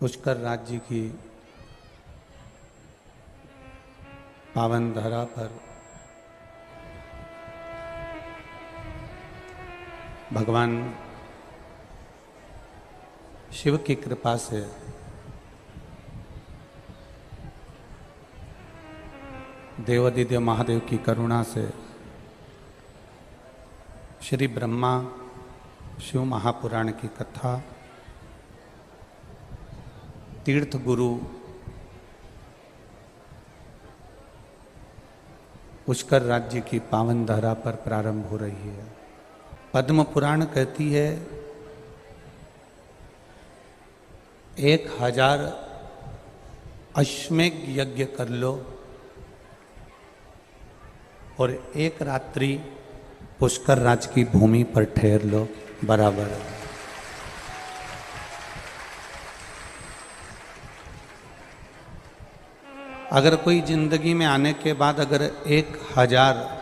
पुष्कर राज्य की पावन धरा पर भगवान शिव की कृपा से देवादिदेव महादेव की करुणा से श्री ब्रह्मा शिव महापुराण की कथा तीर्थ गुरु पुष्कर राज्य की पावन धरा पर प्रारंभ हो रही है। पद्म पुराण कहती है 1000 अश्वमेध यज्ञ कर लो और एक रात्रि पुष्कर राज की भूमि पर ठहर लो, बराबर है। अगर कोई जिंदगी में आने के बाद अगर 1000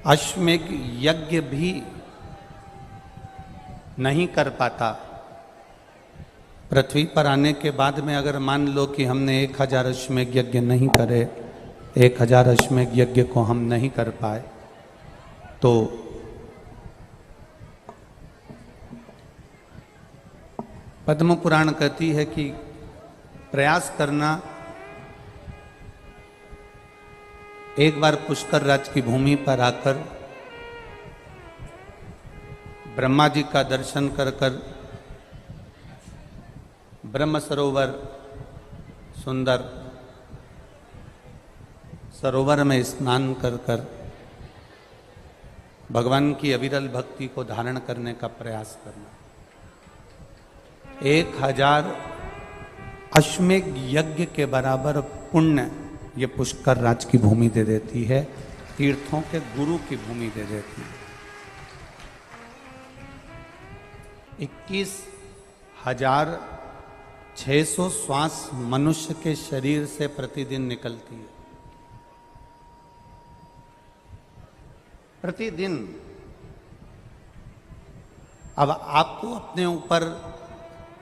अश्वमेध यज्ञ भी नहीं कर पाता, पृथ्वी पर आने के बाद में अगर मान लो कि हमने 1000 अश्वमेध यज्ञ नहीं करे, 1000 अश्वमेध यज्ञ को हम नहीं कर पाए, तो पद्म पुराण कहती है कि प्रयास करना, एक बार पुष्कर राज की भूमि पर आकर ब्रह्मा जी का दर्शन कर कर ब्रह्म सरोवर सुंदर सरोवर में स्नान कर कर भगवान की अविरल भक्ति को धारण करने का प्रयास करना। 1000 अश्वमेध यज्ञ के बराबर पुण्य ये पुष्कर राज की भूमि दे देती है, तीर्थों के गुरु की भूमि दे देती है। 21,600 श्वास मनुष्य के शरीर से प्रतिदिन निकलती है, प्रतिदिन। अब आपको अपने ऊपर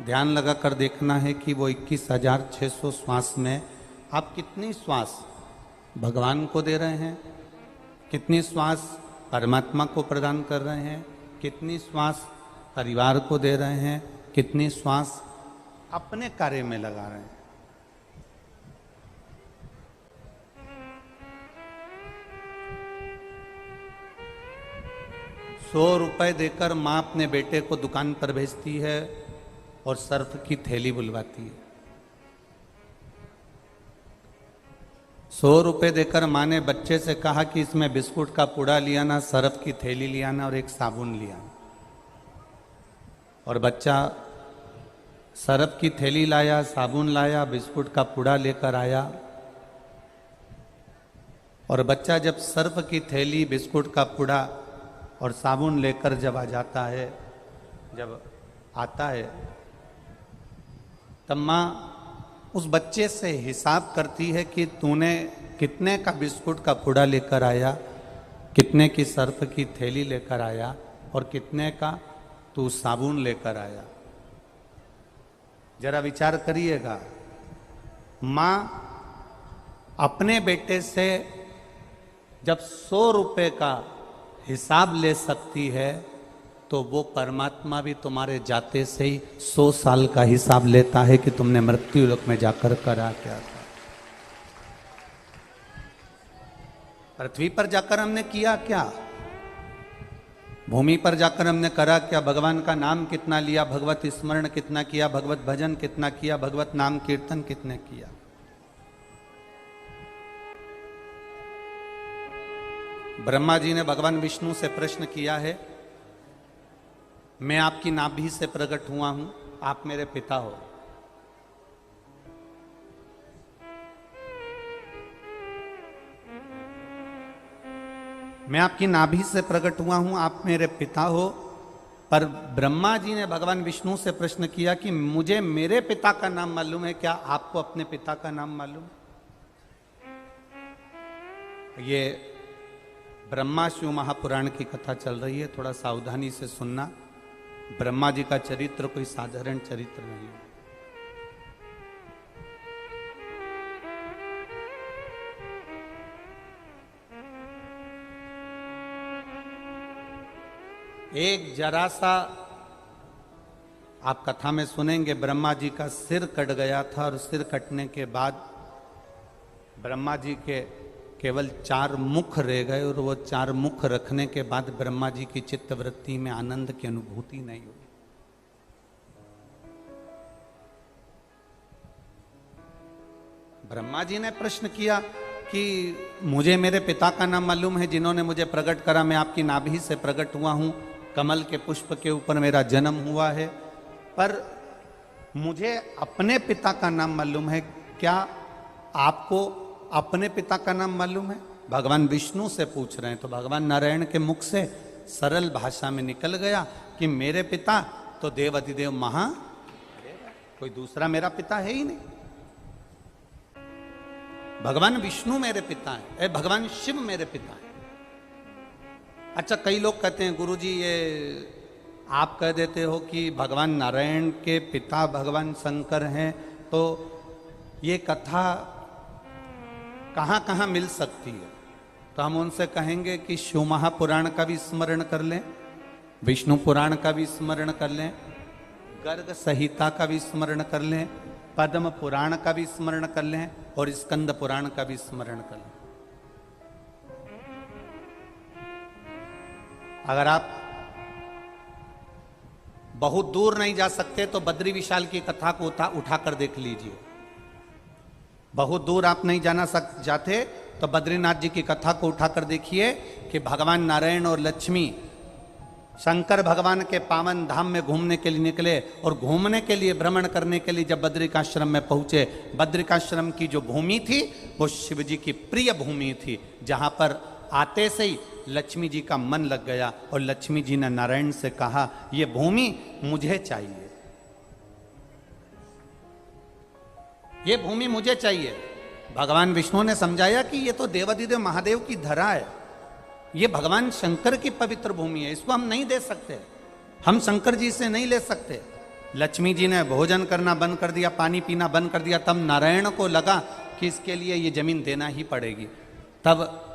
ध्यान लगाकर देखना है कि वो 21,600 श्वास में आप कितनी श्वास भगवान को दे रहे हैं, कितनी श्वास परमात्मा को प्रदान कर रहे हैं, कितनी श्वास परिवार को दे रहे हैं, कितनी श्वास अपने कार्य में लगा रहे हैं। ₹100 देकर माँ अपने बेटे को दुकान पर भेजती है और सर्फ की थैली बुलवाती है। ₹100 देकर माँ ने बच्चे से कहा कि इसमें बिस्कुट का पूड़ा लिया ना, सर्फ की थैली लिया ना और एक साबुन लिया। और बच्चा सर्फ की थैली लाया, साबुन लाया, बिस्कुट का पूड़ा लेकर आया। और बच्चा जब सर्फ की थैली, बिस्कुट का पूड़ा और साबुन लेकर जब आ जाता है, जब आता है, तब माँ उस बच्चे से हिसाब करती है कि तूने कितने का बिस्कुट का पूड़ा लेकर आया, कितने की सर्फ की थैली लेकर आया और कितने का तू साबुन लेकर आया। जरा विचार करिएगा, माँ अपने बेटे से जब ₹100 का हिसाब ले सकती है, तो वो परमात्मा भी तुम्हारे जाते से ही 100 साल का हिसाब लेता है कि तुमने मृत्यु लोक में जाकर करा क्या था। पृथ्वी पर जाकर हमने किया क्या, भूमि पर जाकर हमने करा क्या, भगवान का नाम कितना लिया, भगवत स्मरण कितना किया, भगवत भजन कितना किया, भगवत नाम कीर्तन कितने किया। ब्रह्मा जी ने भगवान विष्णु से प्रश्न किया है, मैं आपकी नाभि से प्रकट हुआ हूं, आप मेरे पिता हो। मैं आपकी नाभि से प्रकट हुआ हूं, आप मेरे पिता हो। पर ब्रह्मा जी ने भगवान विष्णु से प्रश्न किया कि मुझे मेरे पिता का नाम मालूम है, क्या आपको अपने पिता का नाम मालूम? ये ब्रह्मा शिव महापुराण की कथा चल रही है, थोड़ा सावधानी से सुनना। ब्रह्मा जी का चरित्र कोई साधारण चरित्र नहीं है। एक जरा सा आप कथा में सुनेंगे, ब्रह्मा जी का सिर कट गया था और सिर कटने के बाद ब्रह्मा जी के केवल 4 मुख रह गए और वो 4 मुख रखने के बाद ब्रह्मा जी की चित्तवृत्ति में आनंद की अनुभूति नहीं हुई। ब्रह्मा जी ने प्रश्न किया कि मुझे मेरे पिता का नाम मालूम है जिन्होंने मुझे प्रकट करा, मैं आपकी नाभि से प्रकट हुआ हूं, कमल के पुष्प के ऊपर मेरा जन्म हुआ है, पर मुझे अपने पिता का नाम मालूम है, क्या आपको अपने पिता का नाम मालूम है? भगवान विष्णु से पूछ रहे हैं। तो भगवान नारायण के मुख से सरल भाषा में निकल गया कि मेरे पिता तो देव अधिदेव महा, कोई दूसरा मेरा पिता है ही नहीं। भगवान विष्णु मेरे पिता है, भगवान शिव मेरे पिता है। अच्छा, कई लोग कहते हैं गुरुजी ये आप कह देते हो कि भगवान नारायण के पिता भगवान शंकर हैं, तो ये कथा कहाँ कहाँ मिल सकती है? तो हम उनसे कहेंगे कि शिव महापुराण का भी स्मरण कर लें, विष्णु पुराण का भी स्मरण कर लें, गर्ग संहिता का भी स्मरण कर लें, पद्म पुराण का भी स्मरण कर लें और स्कंद पुराण का भी स्मरण कर लें। अगर आप बहुत दूर नहीं जा सकते तो बद्री विशाल की कथा को उठाकर देख लीजिए। बहुत दूर आप नहीं जाते तो बद्रीनाथ जी की कथा को उठाकर देखिए कि भगवान नारायण और लक्ष्मी शंकर भगवान के पावन धाम में घूमने के लिए निकले और घूमने के लिए, भ्रमण करने के लिए जब बद्रिकाश्रम में पहुंचे, बद्रिकाश्रम की जो भूमि थी वो शिव जी की प्रिय भूमि थी, जहां पर आते से ही लक्ष्मी जी का मन लग गया और लक्ष्मी जी ने नारायण से कहा ये भूमि मुझे चाहिए, ये भूमि मुझे चाहिए। भगवान विष्णु ने समझाया कि ये तो देवाधिदेव महादेव की धरा है, ये भगवान शंकर की पवित्र भूमि है, इसको हम नहीं दे सकते, हम शंकर जी से नहीं ले सकते। लक्ष्मी जी ने भोजन करना बंद कर दिया, पानी पीना बंद कर दिया, तब नारायण को लगा कि इसके लिए ये जमीन देना ही पड़ेगी। तब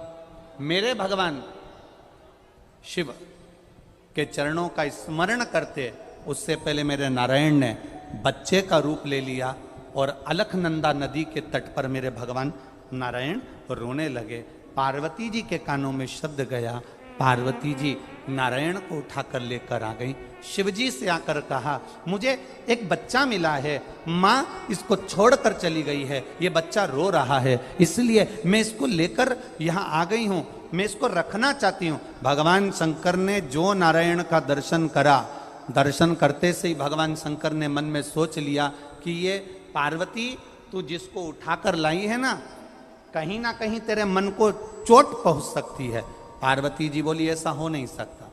मेरे भगवान शिव के चरणों का स्मरण करते उससे पहले मेरे नारायण ने बच्चे का रूप ले लिया और अलकनंदा नदी के तट पर मेरे भगवान नारायण रोने लगे। पार्वती जी के कानों में शब्द गया, पार्वती जी नारायण को उठाकर लेकर आ गई। शिव जी से आकर कहा मुझे एक बच्चा मिला है, माँ इसको छोड़कर चली गई है, ये बच्चा रो रहा है, इसलिए मैं इसको लेकर यहाँ आ गई हूँ, मैं इसको रखना चाहती हूँ। भगवान शंकर ने जो नारायण का दर्शन करा, दर्शन करते से ही भगवान शंकर ने मन में सोच लिया कि ये पार्वती तू जिसको उठाकर लाई है ना कहीं तेरे मन को चोट पहुंच सकती है। पार्वती जी बोली ऐसा हो नहीं सकता।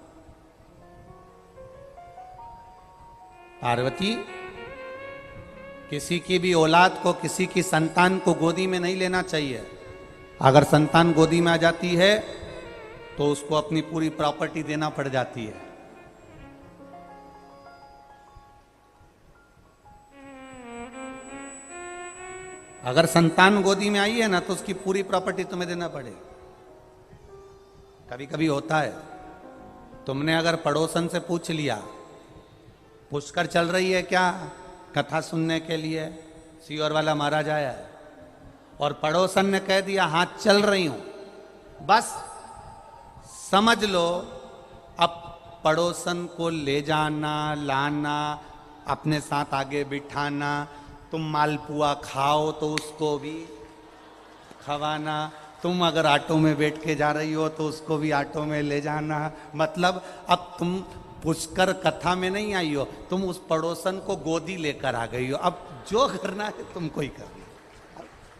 पार्वती, किसी की भी औलाद को, किसी की संतान को गोदी में नहीं लेना चाहिए। अगर संतान गोदी में आ जाती है तो उसको अपनी पूरी प्रॉपर्टी देना पड़ जाती है। अगर संतान गोदी में आई है ना तो उसकी पूरी प्रॉपर्टी तुम्हें देना पड़ेगी। कभी कभी होता है, तुमने अगर पड़ोसन से पूछ लिया पुष्कर चल रही है क्या कथा सुनने के लिए, सीओर वाला महाराज आया है, और पड़ोसन ने कह दिया हाँ चल रही हूं, बस समझ लो अब पड़ोसन को ले जाना, लाना, अपने साथ आगे बिठाना, तुम मालपुआ खाओ तो उसको भी खवाना, तुम अगर ऑटो में बैठ के जा रही हो तो उसको भी ऑटो में ले जाना। मतलब अब तुम पुष्कर कथा में नहीं आई हो, तुम उस पड़ोसन को गोदी लेकर आ गई हो। अब जो करना है तुमको ही करना,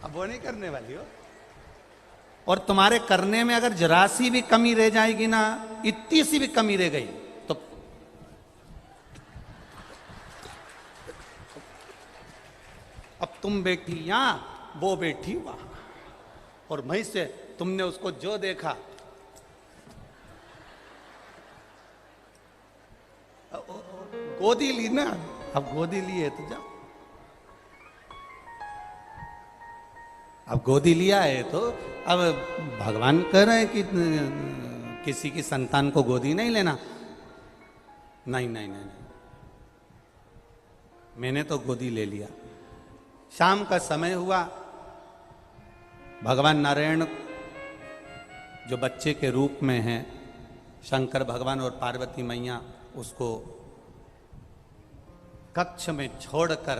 अब वो नहीं करने वाली हो। और तुम्हारे करने में अगर जरा सी भी कमी रह जाएगी ना, इतनी सी भी कमी रह गई तो अब तुम बैठी यहां, वो बैठी वहां, और वहीं से तुमने उसको जो देखा गोदी ली ना, अब गोदी ली है तो जाओ, अब गोदी लिया है तो अब भगवान कह रहे हैं कि किसी की संतान को गोदी नहीं लेना। नहीं नहीं नहीं नहीं, मैंने तो गोदी ले लिया। शाम का समय हुआ, भगवान नारायण जो बच्चे के रूप में हैं, शंकर भगवान और पार्वती मैया उसको कक्ष में छोड़कर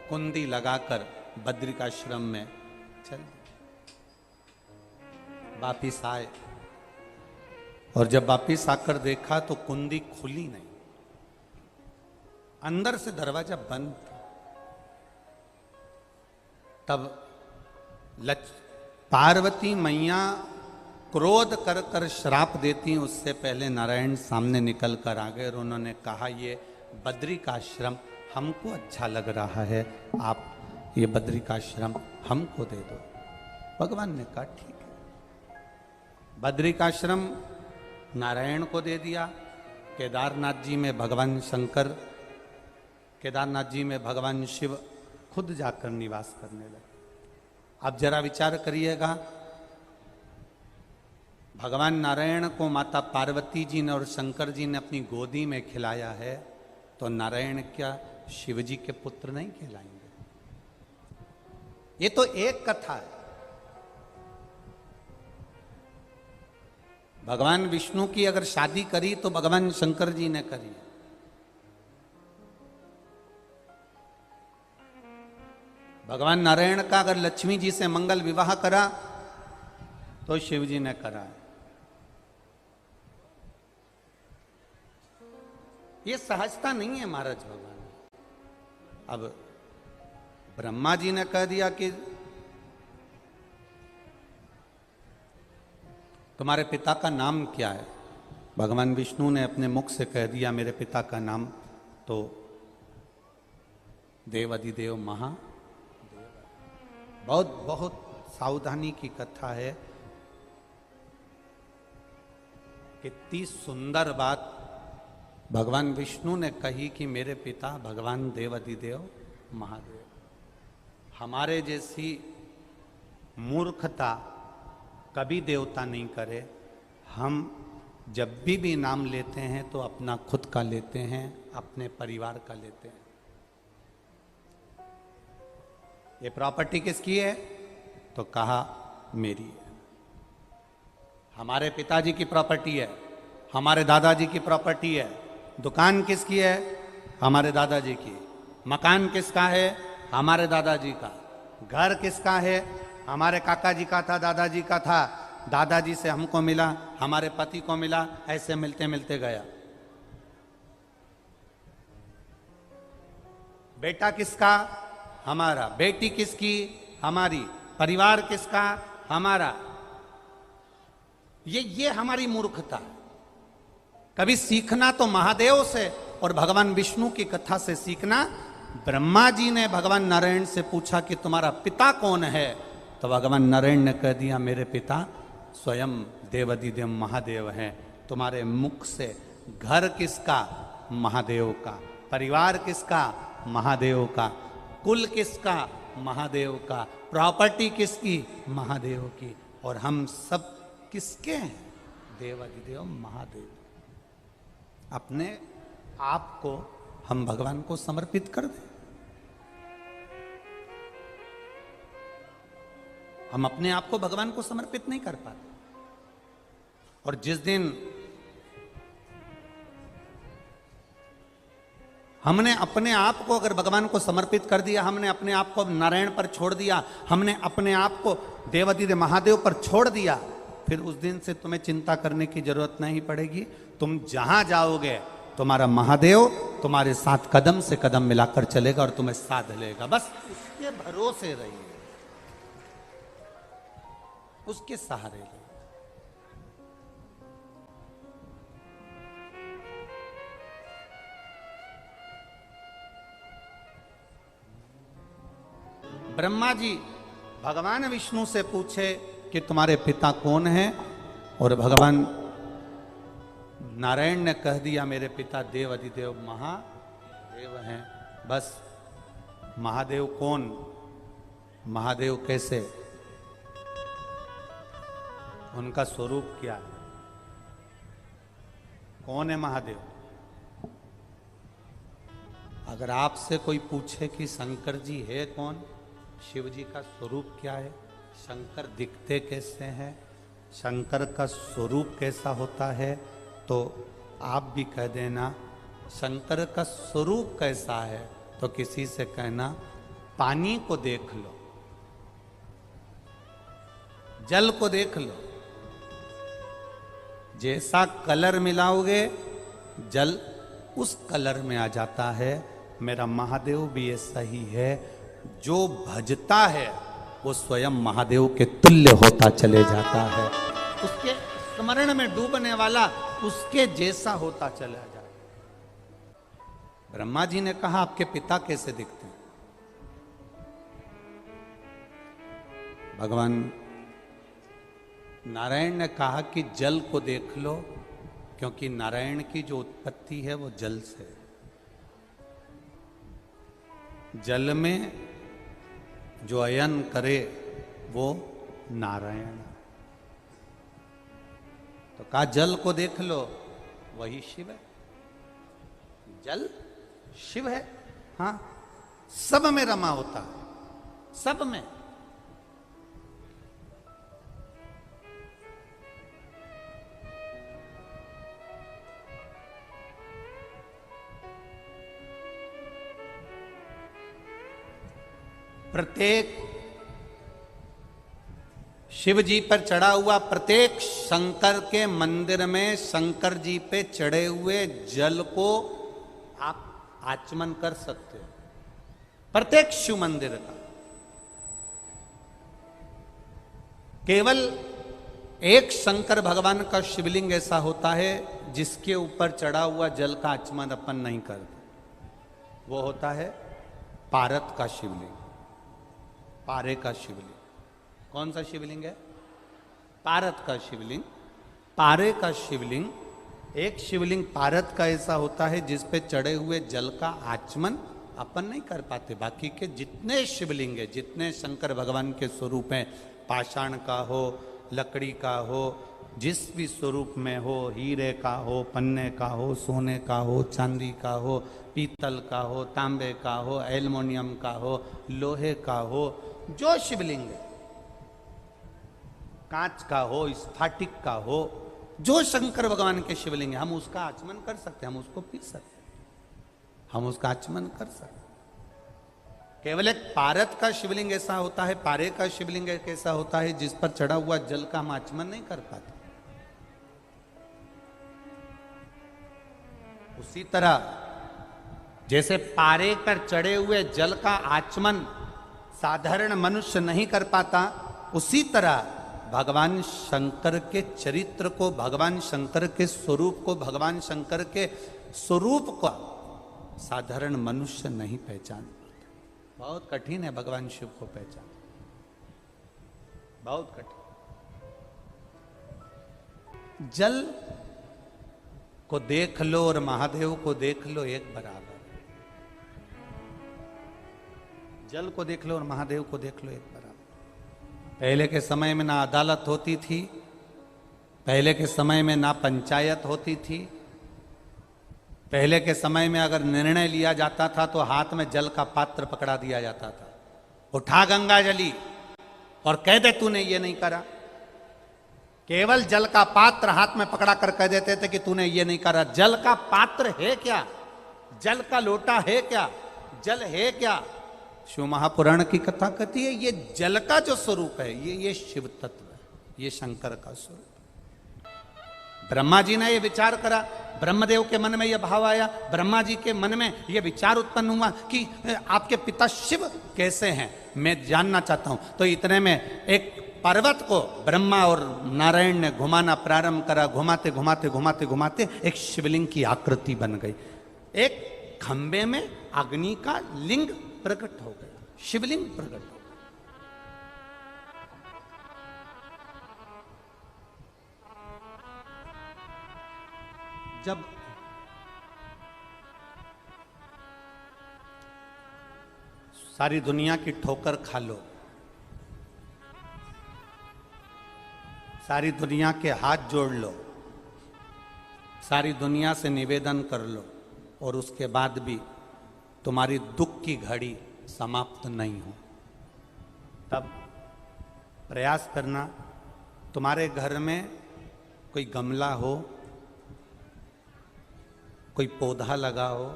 कुंडी लगाकर बद्रिकाश्रम में चल वापिस आए। और जब वापिस आकर देखा तो कुंडी खुली नहीं, अंदर से दरवाजा बंद था। तब पार्वती मैया क्रोध कर कर श्राप देती, उससे पहले नारायण सामने निकल कर आ गए और उन्होंने कहा, ये बद्रिकाश्रम हमको अच्छा लग रहा है, आप ये बद्रिकाश्रम हमको दे दो। भगवान ने कहा ठीक है। बद्रिकाश्रम नारायण को दे दिया। केदारनाथ जी में भगवान शंकर, केदारनाथ जी में भगवान शिव खुद जाकर निवास करने लगे। अब जरा विचार करिएगा, भगवान नारायण को माता पार्वती जी ने और शंकर जी ने अपनी गोदी में खिलाया है, तो नारायण क्या शिव जी के पुत्र नहीं कहलाएंगे? ये तो एक कथा है। भगवान विष्णु की अगर शादी करी तो भगवान शंकर जी ने करी। भगवान नारायण का अगर लक्ष्मी जी से मंगल विवाह करा तो शिव जी ने करा है। ये सहजता नहीं है महाराज भगवान। अब ब्रह्मा जी ने कह दिया कि तुम्हारे पिता का नाम क्या है? भगवान विष्णु ने अपने मुख से कह दिया मेरे पिता का नाम तो देवाधिदेव महादेव। बहुत बहुत सावधानी की कथा है। कितनी सुंदर बात भगवान विष्णु ने कही कि मेरे पिता भगवान देवाधिदेव महादेव। हमारे जैसी मूर्खता कभी देवता नहीं करे। हम जब भी नाम लेते हैं तो अपना खुद का लेते हैं, अपने परिवार का लेते हैं। ये प्रॉपर्टी किसकी है? तो कहा मेरी है। हमारे पिताजी की प्रॉपर्टी है, हमारे दादाजी की प्रॉपर्टी है। दुकान किसकी है? हमारे दादाजी की। मकान किसका है? हमारे दादाजी का। घर किसका है? हमारे काका जी का था, दादाजी का था। दादाजी से हमको मिला, हमारे पति को मिला, ऐसे मिलते मिलते गया। बेटा किसका? हमारा। बेटी किसकी? हमारी। परिवार किसका? हमारा। ये हमारी मूर्खता है। कभी सीखना तो महादेव से और भगवान विष्णु की कथा से सीखना। ब्रह्मा जी ने भगवान नारायण से पूछा कि तुम्हारा पिता कौन है? तो भगवान नारायण ने कह दिया मेरे पिता स्वयं देवाधिदेव महादेव हैं। तुम्हारे मुख से घर किसका? महादेव का। परिवार किसका? महादेव का। कुल किसका? महादेव का। प्रॉपर्टी किसकी? महादेव की। और हम सब किसके हैं? देवाधिदेव महादेव। अपने आप को हम भगवान को समर्पित कर दें। हम अपने आप को भगवान को समर्पित नहीं कर पाते। और जिस दिन हमने अपने आप को अगर भगवान को समर्पित कर दिया, हमने अपने आप को नारायण पर छोड़ दिया, हमने अपने आप को देवाधिदेव महादेव पर छोड़ दिया, फिर उस दिन से तुम्हें चिंता करने की जरूरत नहीं पड़ेगी। तुम जहां जाओगे तुम्हारा महादेव तुम्हारे साथ कदम से कदम मिलाकर चलेगा और तुम्हें साध लेगा। बस उसके भरोसे रहिए, उसके सहारे रहिए। ब्रह्मा जी भगवान विष्णु से पूछे कि तुम्हारे पिता कौन हैं? और भगवान नारायण ने कह दिया मेरे पिता देवाधिदेव महादेव हैं। बस महादेव कौन? महादेव कैसे? उनका स्वरूप क्या है? कौन है महादेव? अगर आपसे कोई पूछे कि शंकर जी है कौन, शिव जी का स्वरूप क्या है, शंकर दिखते कैसे हैं, शंकर का स्वरूप कैसा होता है, तो आप भी कह देना शंकर का स्वरूप कैसा है, तो किसी से कहना पानी को देख लो, जल को देख लो, जैसा कलर मिलाओगे जल उस कलर में आ जाता है। मेरा महादेव भी ऐसा ही है, जो भजता है वो स्वयं महादेव के तुल्य होता चले जाता है, उसके स्मरण में डूबने वाला उसके जैसा होता चला जाए। ब्रह्मा जी ने कहा आपके पिता कैसे दिखते हैं? भगवान नारायण ने कहा कि जल को देख लो, क्योंकि नारायण की जो उत्पत्ति है वो जल से, जल में जो अयन करे वो नारायण। तो कहा जल को देख लो, वही शिव है, जल शिव है। हाँ, सब में रमा होता है, सब में। प्रत्येक शिव जी पर चढ़ा हुआ प्रत्येक शंकर के मंदिर में शंकर जी पे चढ़े हुए जल को आप आचमन कर सकते हो, प्रत्येक शिव मंदिर का। केवल एक शंकर भगवान का शिवलिंग ऐसा होता है जिसके ऊपर चढ़ा हुआ जल का आचमन अपन नहीं करते, वो होता है पारत का शिवलिंग, पारे का शिवलिंग। कौन सा शिवलिंग है? पारत का शिवलिंग। पारे का शिवलिंग, एक शिवलिंग पारत का ऐसा होता है जिस पे चढ़े हुए जल का आचमन अपन नहीं कर पाते। बाकी के जितने शिवलिंग है, जितने शंकर भगवान के स्वरूप हैं, पाषाण का हो, लकड़ी का हो, जिस भी स्वरूप में हो, हीरे का हो, पन्ने का हो, सोने का हो, चांदी का हो, पीतल का हो, तांबे का हो, एल्युमिनियम का हो, लोहे का हो, जो शिवलिंग है, कांच का हो, स्फाटिक का हो, जो शंकर भगवान के शिवलिंग है, हम उसका आचमन कर सकते हैं, हम उसको पी सकते हैं, हम उसका आचमन कर सकते हैं। केवल एक पारत का शिवलिंग ऐसा होता है, पारे का शिवलिंग एक ऐसा होता है जिस पर चढ़ा हुआ जल का हम आचमन नहीं कर पाते। उसी तरह जैसे पारे पर चढ़े हुए जल का आचमन साधारण मनुष्य नहीं कर पाता, उसी तरह भगवान शंकर के चरित्र को, भगवान शंकर के स्वरूप को, भगवान शंकर के स्वरूप को साधारण मनुष्य नहीं पहचान पाता। बहुत कठिन है भगवान शिव को पहचान, बहुत कठिन। जल को देख लो और महादेव को देख लो, एक बराबर। जल को देख लो और महादेव को देख लो, एक बराबर। पहले के समय में ना अदालत होती थी, पहले के समय में ना पंचायत होती थी, पहले के समय में अगर निर्णय लिया जाता था तो हाथ में जल का पात्र पकड़ा दिया जाता था, उठा गंगा जली और कह दे तूने ये नहीं करा। केवल जल का पात्र हाथ में पकड़ा कर कह देते थे कि तूने ये नहीं करा। जल का पात्र है क्या? जल का लोटा है क्या? जल है क्या? शिव महापुराण की कथा कहती है ये जल का जो स्वरूप है ये शिव तत्व है, ये शंकर का स्वरूप। ब्रह्मा जी ने ये विचार करा, ब्रह्मदेव के मन में यह भाव आया, ब्रह्मा जी के मन में यह विचार उत्पन्न हुआ कि आपके पिता शिव कैसे हैं, मैं जानना चाहता हूं। तो इतने में एक पर्वत को ब्रह्मा और नारायण ने घुमाना प्रारंभ करा। घुमाते घुमाते घुमाते घुमाते एक शिवलिंग की आकृति बन गई। एक खंबे में अग्नि का लिंग प्रकट हो गया, शिवलिंग प्रकट हो गया। जब सारी दुनिया की ठोकर खा लो, सारी दुनिया के हाथ जोड़ लो, सारी दुनिया से निवेदन कर लो और उसके बाद भी तुम्हारी दुख की घड़ी समाप्त नहीं हो, तब प्रयास करना तुम्हारे घर में कोई गमला हो, कोई पौधा लगा हो,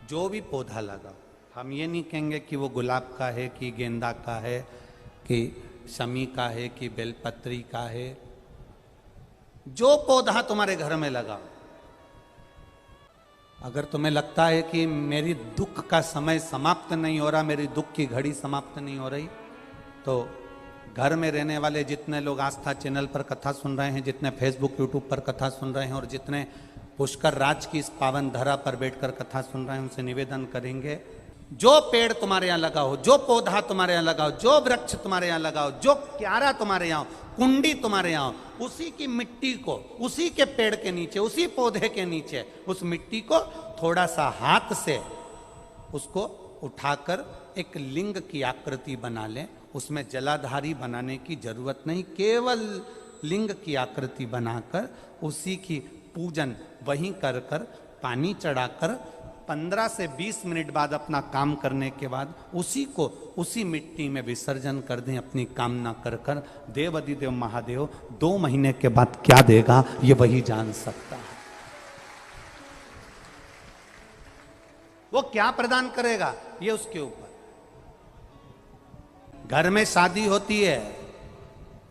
जो भी पौधा लगा हो। हम ये नहीं कहेंगे कि वो गुलाब का है कि गेंदा का है कि शमी का है कि बेलपत्री का है। जो पौधा तुम्हारे घर में लगा हो, अगर तुम्हें लगता है कि मेरी दुख का समय समाप्त नहीं हो रहा, मेरी दुख की घड़ी समाप्त नहीं हो रही, तो घर में रहने वाले जितने लोग आस्था चैनल पर कथा सुन रहे हैं, जितने फेसबुक यूट्यूब पर कथा सुन रहे हैं और जितने पुष्कर राज की इस पावन धरा पर बैठकर कथा सुन रहे हैं, उनसे निवेदन करेंगे, जो पेड़ तुम्हारे यहाँ लगा हो, जो पौधा तुम्हारे यहाँ लगा हो, जो वृक्ष तुम्हारे यहाँ लगा हो, जो क्यारा तुम्हारे यहाँ हो, कुंडी तुम्हारे यहाँ हो, उसी की मिट्टी को, उसी के पेड़ के नीचे, उसी पौधे के नीचे उस मिट्टी को थोड़ा सा हाथ से उसको उठाकर एक लिंग की आकृति बना लें। उसमें जलाधारी बनाने की जरूरत नहीं, केवल लिंग की आकृति बनाकर उसी की पूजन वहीं कर कर पानी चढ़ाकर 15 से 20 मिनट बाद अपना काम करने के बाद उसी को उसी मिट्टी में विसर्जन कर दें, अपनी कामना कर कर। देव अधिदेव महादेव 2 महीने के बाद क्या देगा ये वही जान सकता है। वो क्या प्रदान करेगा ये उसके ऊपर। घर में शादी होती है,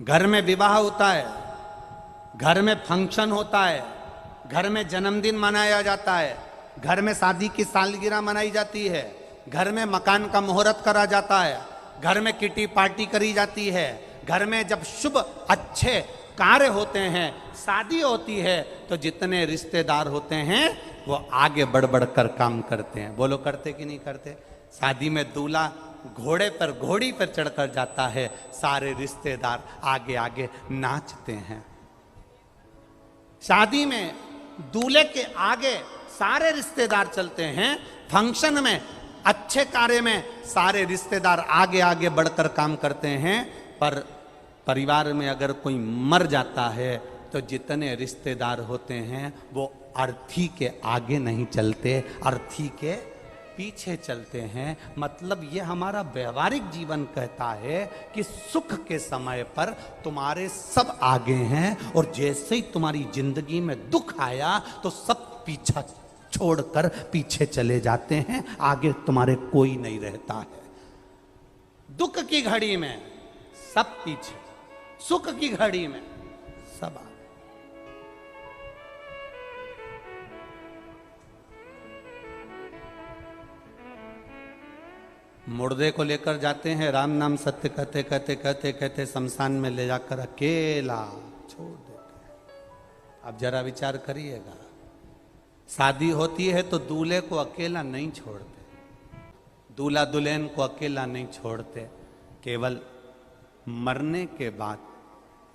घर में विवाह होता है, घर में फंक्शन होता है, घर में जन्मदिन मनाया जाता है, घर में शादी की सालगिरह मनाई जाती है, घर में मकान का मुहूर्त करा जाता है, घर में किटी पार्टी करी जाती है, घर में जब शुभ अच्छे कार्य होते हैं, शादी होती है, तो जितने रिश्तेदार होते हैं वो आगे बढ़ बढ़ कर काम करते हैं। बोलो करते कि नहीं करते? शादी में दूल्हा घोड़े पर, घोड़ी पर चढ़कर जाता है, सारे रिश्तेदार आगे आगे नाचते हैं। शादी में दूल्हे के आगे सारे रिश्तेदार चलते हैं, फंक्शन में, अच्छे कार्य में सारे रिश्तेदार आगे आगे बढ़कर काम करते हैं। पर परिवार में अगर कोई मर जाता है तो जितने रिश्तेदार होते हैं वो अर्थी के आगे नहीं चलते, अर्थी के पीछे चलते हैं। मतलब ये हमारा व्यवहारिक जीवन कहता है कि सुख के समय पर तुम्हारे सब आगे हैं और जैसे ही तुम्हारी जिंदगी में दुख आया तो सब पीछा छोड़कर पीछे चले जाते हैं, आगे तुम्हारे कोई नहीं रहता है। दुख की घड़ी में सब पीछे, सुख की घड़ी में सब आगे। मुर्दे को लेकर जाते हैं, राम नाम सत्य कहते कहते कहते कहते शमशान में ले जाकर अकेला छोड़ देते हैं। अब जरा विचार करिएगा, शादी होती है तो दूल्हे को अकेला नहीं छोड़ते, दूल्हा दुल्हन को अकेला नहीं छोड़ते, केवल मरने के बाद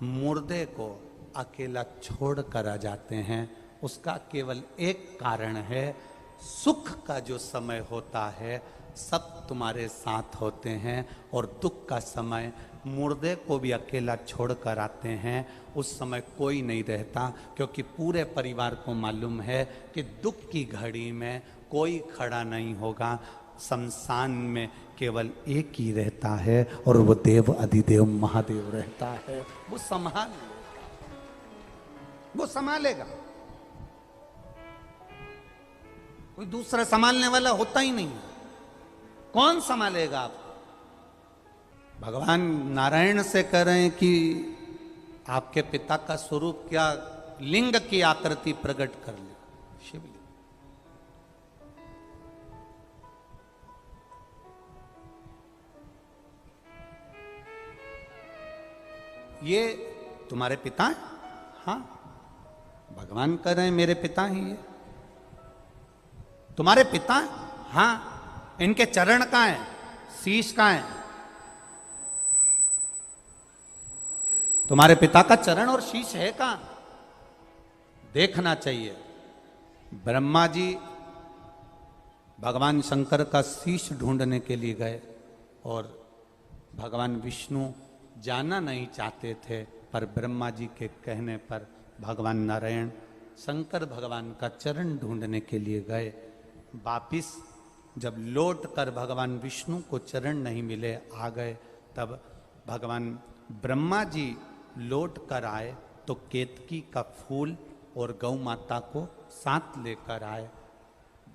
मुर्दे को अकेला छोड़ कर आ जाते हैं। उसका केवल एक कारण है, सुख का जो समय होता है सब तुम्हारे साथ होते हैं और दुख का समय मुर्दे को भी अकेला छोड़ कर आते हैं, उस समय कोई नहीं रहता, क्योंकि पूरे परिवार को मालूम है कि दुख की घड़ी में कोई खड़ा नहीं होगा। शमशान में केवल एक ही रहता है और वो देव अधिदेव महादेव रहता है। वो संभालेगा, कोई दूसरा संभालने वाला होता ही नहीं। कौन संभालेगा आपको? भगवान नारायण से कह रहे हैं कि आपके पिता का स्वरूप क्या, लिंग की आकृति प्रकट कर ले, शिवलिंग। ये तुम्हारे पिता हैं? हाँ, भगवान कह रहे हैं मेरे पिता हैं ये। तुम्हारे पिता? हाँ। इनके चरण कहाँ हैं? शीश कहाँ है? तुम्हारे पिता का चरण और शीश है कहाँ? देखना चाहिए। ब्रह्मा जी भगवान शंकर का शीश ढूंढने के लिए गए और भगवान विष्णु जाना नहीं चाहते थे, पर ब्रह्मा जी के कहने पर भगवान नारायण शंकर भगवान का चरण ढूंढने के लिए गए। वापिस जब लौट कर भगवान विष्णु को चरण नहीं मिले आ गए, तब भगवान ब्रह्मा जी लौट कर आए तो केतकी का फूल और गौ माता को साथ लेकर आए।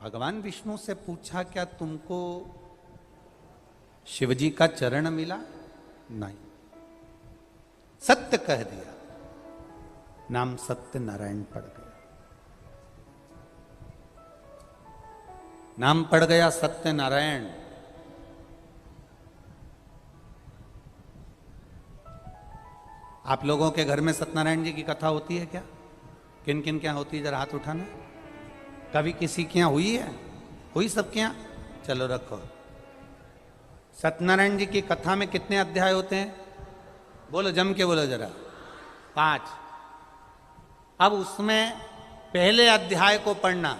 भगवान विष्णु से पूछा, क्या तुमको शिवजी का चरण मिला? नहीं। सत्य कह दिया, नाम सत्य नारायण पड़ गया। नाम पड़ गया सत्य नारायण। आप लोगों के घर में सत्यनारायण जी की कथा होती है क्या? किन किन क्या होती है? जरा हाथ उठाना। कभी किसी के यहाँ हुई है? हुई सबके यहाँ? चलो रखो। सत्यनारायण जी की कथा में कितने अध्याय होते हैं? बोलो, जम के बोलो जरा। 5। अब उसमें पहले अध्याय को पढ़ना।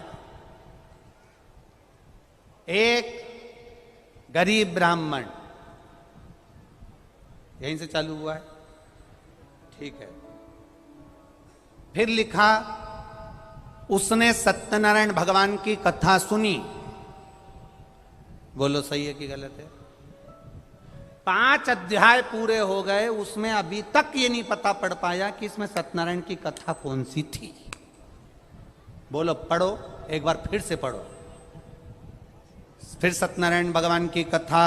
एक गरीब ब्राह्मण, यहीं से चालू हुआ है, ठीक है। फिर लिखा, उसने सत्यनारायण भगवान की कथा सुनी। बोलो सही है कि गलत है? 5 अध्याय पूरे हो गए, उसमें अभी तक ये नहीं पता पड़ पाया कि इसमें सत्यनारायण की कथा कौन सी थी। बोलो, पढ़ो एक बार, फिर से पढ़ो। फिर सत्यनारायण भगवान की कथा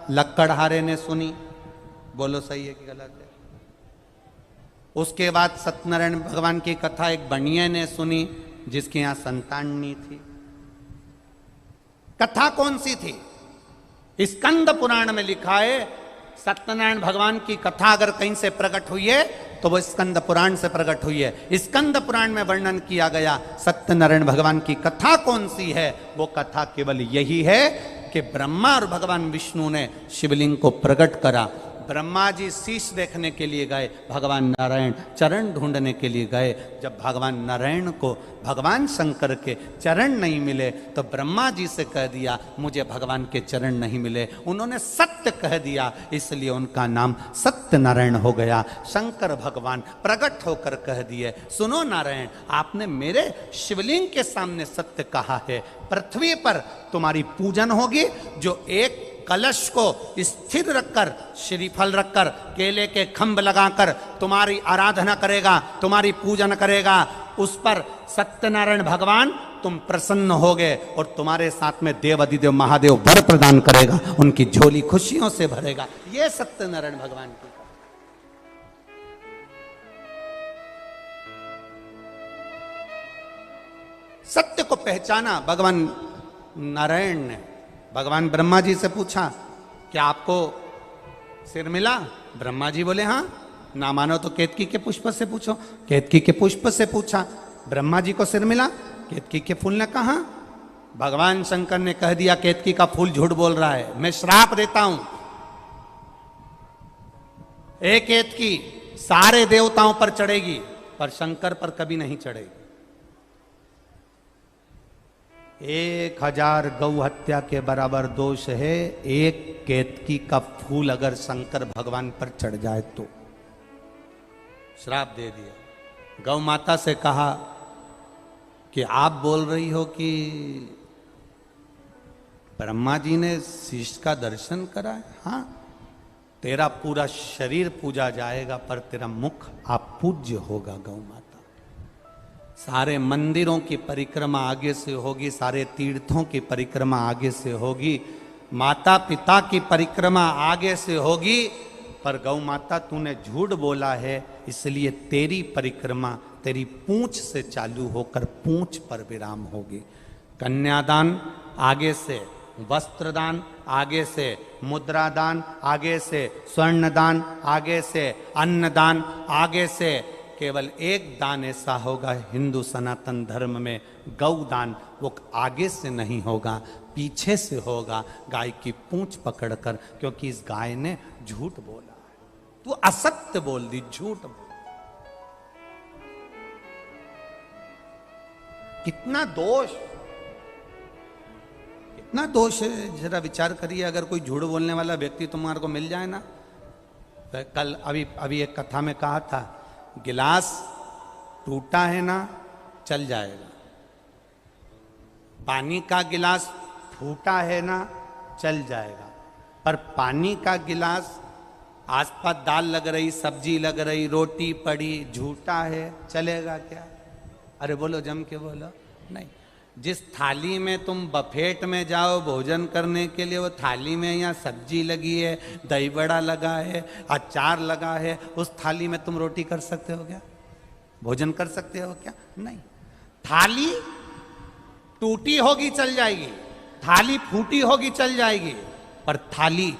लक्कड़हारे ने सुनी। बोलो सही है कि गलत है? उसके बाद सत्यनारायण भगवान की कथा एक बनिया ने सुनी जिसके यहां संतान नहीं थी। कथा कौन सी थी? स्कंद पुराण में लिखा है, सत्यनारायण भगवान की कथा अगर कहीं से प्रकट हुई है तो वो स्कंद पुराण से प्रकट हुई है। स्कंद पुराण में वर्णन किया गया सत्यनारायण भगवान की कथा कौन सी है? वो कथा केवल यही है कि ब्रह्मा और भगवान विष्णु ने शिवलिंग को प्रकट करा। ब्रह्मा जी शीश देखने के लिए गए, भगवान नारायण चरण ढूंढने के लिए गए। जब भगवान नारायण को भगवान शंकर के चरण नहीं मिले तो ब्रह्मा जी से कह दिया, मुझे भगवान के चरण नहीं मिले। उन्होंने सत्य कह दिया, इसलिए उनका नाम सत्य नारायण हो गया। शंकर भगवान प्रकट होकर कह दिए, सुनो नारायण, आपने मेरे शिवलिंग के सामने सत्य कहा है। पृथ्वी पर तुम्हारी पूजन होगी, जो एक कलश को स्थिर रखकर, श्रीफल रखकर, केले के खंभ लगाकर तुम्हारी आराधना करेगा, तुम्हारी पूजन करेगा, उस पर सत्यनारायण भगवान तुम प्रसन्न होगे और तुम्हारे साथ में देव अधिदेव महादेव वर प्रदान करेगा, उनकी झोली खुशियों से भरेगा। ये सत्यनारायण भगवान की सत्य को पहचाना भगवान नारायण ने। भगवान ब्रह्मा जी से पूछा, क्या आपको सिर मिला? ब्रह्मा जी बोले हाँ। ना मानो तो केतकी के पुष्प से पूछो। केतकी के पुष्प से पूछा, ब्रह्मा जी को सिर मिला? केतकी के फूल ने कहा। भगवान शंकर ने कह दिया, केतकी का फूल झूठ बोल रहा है, मैं श्राप देता हूं। एक केतकी सारे देवताओं पर चढ़ेगी पर शंकर पर कभी नहीं चढ़ेगी। 1000 गौ हत्या के बराबर दोष है एक केतकी का फूल अगर शंकर भगवान पर चढ़ जाए तो। श्राप दे दिया। गौ माता से कहा कि आप बोल रही हो कि ब्रह्मा जी ने शीश का दर्शन करा है? हाँ, तेरा पूरा शरीर पूजा जाएगा पर तेरा मुख अपूज्य होगा। गौ माता, सारे मंदिरों की परिक्रमा आगे से होगी, सारे तीर्थों की परिक्रमा आगे से होगी, माता पिता की परिक्रमा आगे से होगी, पर गौ माता तूने झूठ बोला है, इसलिए तेरी परिक्रमा तेरी पूंछ से चालू होकर पूंछ पर विराम होगी। कन्यादान आगे से, वस्त्रदान आगे से, मुद्रादान आगे से, स्वर्णदान आगे से, अन्नदान आगे से। केवल एक दान ऐसा होगा हिंदू सनातन धर्म में, गौदान, वो आगे से नहीं होगा, पीछे से होगा, गाय की पूंछ पकड़कर, क्योंकि इस गाय ने झूठ बोला है। तू असत्य बोल दी, झूठ बोल। कितना दोष, कितना दोष है, जरा विचार करिए। अगर कोई झूठ बोलने वाला व्यक्ति तुम्हारे को मिल जाए ना, तो कल अभी एक कथा में कहा था, गिलास टूटा है ना, चल जाएगा। पानी का गिलास झूठा है ना, चल जाएगा। पर पानी का गिलास, आसपास दाल लग रही, सब्जी लग रही, रोटी पड़ी, झूठा है, चलेगा क्या? अरे बोलो, जम के बोलो। नहीं। जिस थाली में तुम बफेट में जाओ भोजन करने के लिए, वो थाली में यहाँ सब्जी लगी है, दही बड़ा लगा है, अचार लगा है, उस थाली में तुम रोटी कर सकते हो क्या? भोजन कर सकते हो क्या? नहीं। थाली टूटी होगी चल जाएगी, थाली फूटी होगी चल जाएगी, पर थाली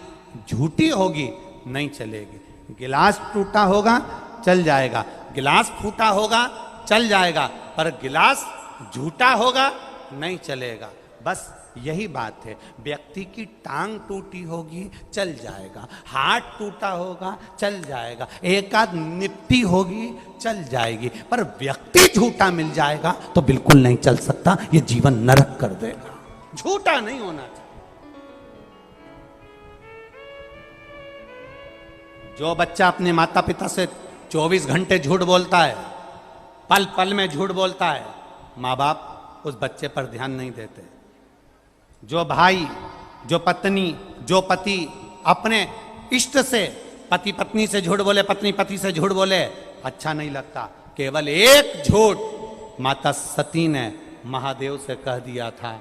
झूठी होगी नहीं चलेगी। गिलास टूटा होगा चल जाएगा, गिलास फूटा होगा चल जाएगा, पर गिलास झूठा होगा नहीं चलेगा। बस यही बात है। व्यक्ति की टांग टूटी होगी चल जाएगा, हाथ टूटा होगा चल जाएगा, एक आध निपटी होगी चल जाएगी, पर व्यक्ति झूठा मिल जाएगा तो बिल्कुल नहीं चल सकता। ये जीवन नरक कर देगा। झूठा नहीं होना चाहिए। जो बच्चा अपने माता पिता से 24 घंटे झूठ बोलता है, पल पल में झूठ बोलता है, माँ बाप उस बच्चे पर ध्यान नहीं देते। जो भाई, जो पत्नी, जो पति अपने इष्ट से, पति पत्नी से झूठ बोले, पत्नी पति से झूठ बोले, अच्छा नहीं लगता। केवल एक झूठ माता सती ने महादेव से कह दिया था।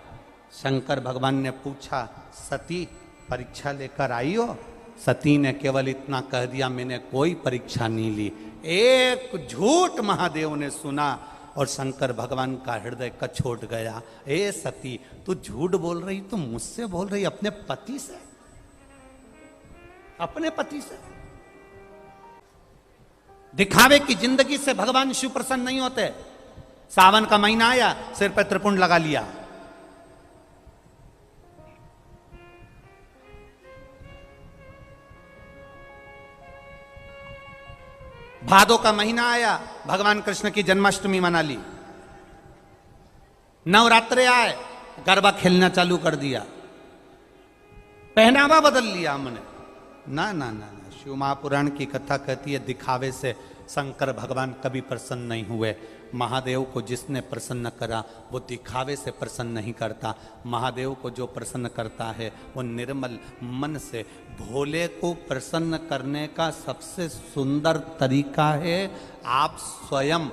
शंकर भगवान ने पूछा, सती परीक्षा लेकर आई हो? सती ने केवल इतना कह दिया, मैंने कोई परीक्षा नहीं ली। एक झूठ महादेव ने सुना और शंकर भगवान का हृदय कछोट गया। ए सती, तू झूठ बोल रही, तू मुझसे बोल रही, अपने पति से? अपने पति से? दिखावे की जिंदगी से भगवान शिव प्रसन्न नहीं होते। सावन का महीना आया, सिर पर त्रिपुंड लगा लिया। भादो का महीना आया, भगवान कृष्ण की जन्माष्टमी मना ली। नवरात्रे आए, गरबा खेलना चालू कर दिया, पहनावा बदल लिया हमने। ना ना ना ना, शिव महापुराण की कथा कहती है दिखावे से शंकर भगवान कभी प्रसन्न नहीं हुए। महादेव को जिसने प्रसन्न करा वो दिखावे से प्रसन्न नहीं करता। महादेव को जो प्रसन्न करता है वो निर्मल मन से। भोले को प्रसन्न करने का सबसे सुंदर तरीका है आप स्वयं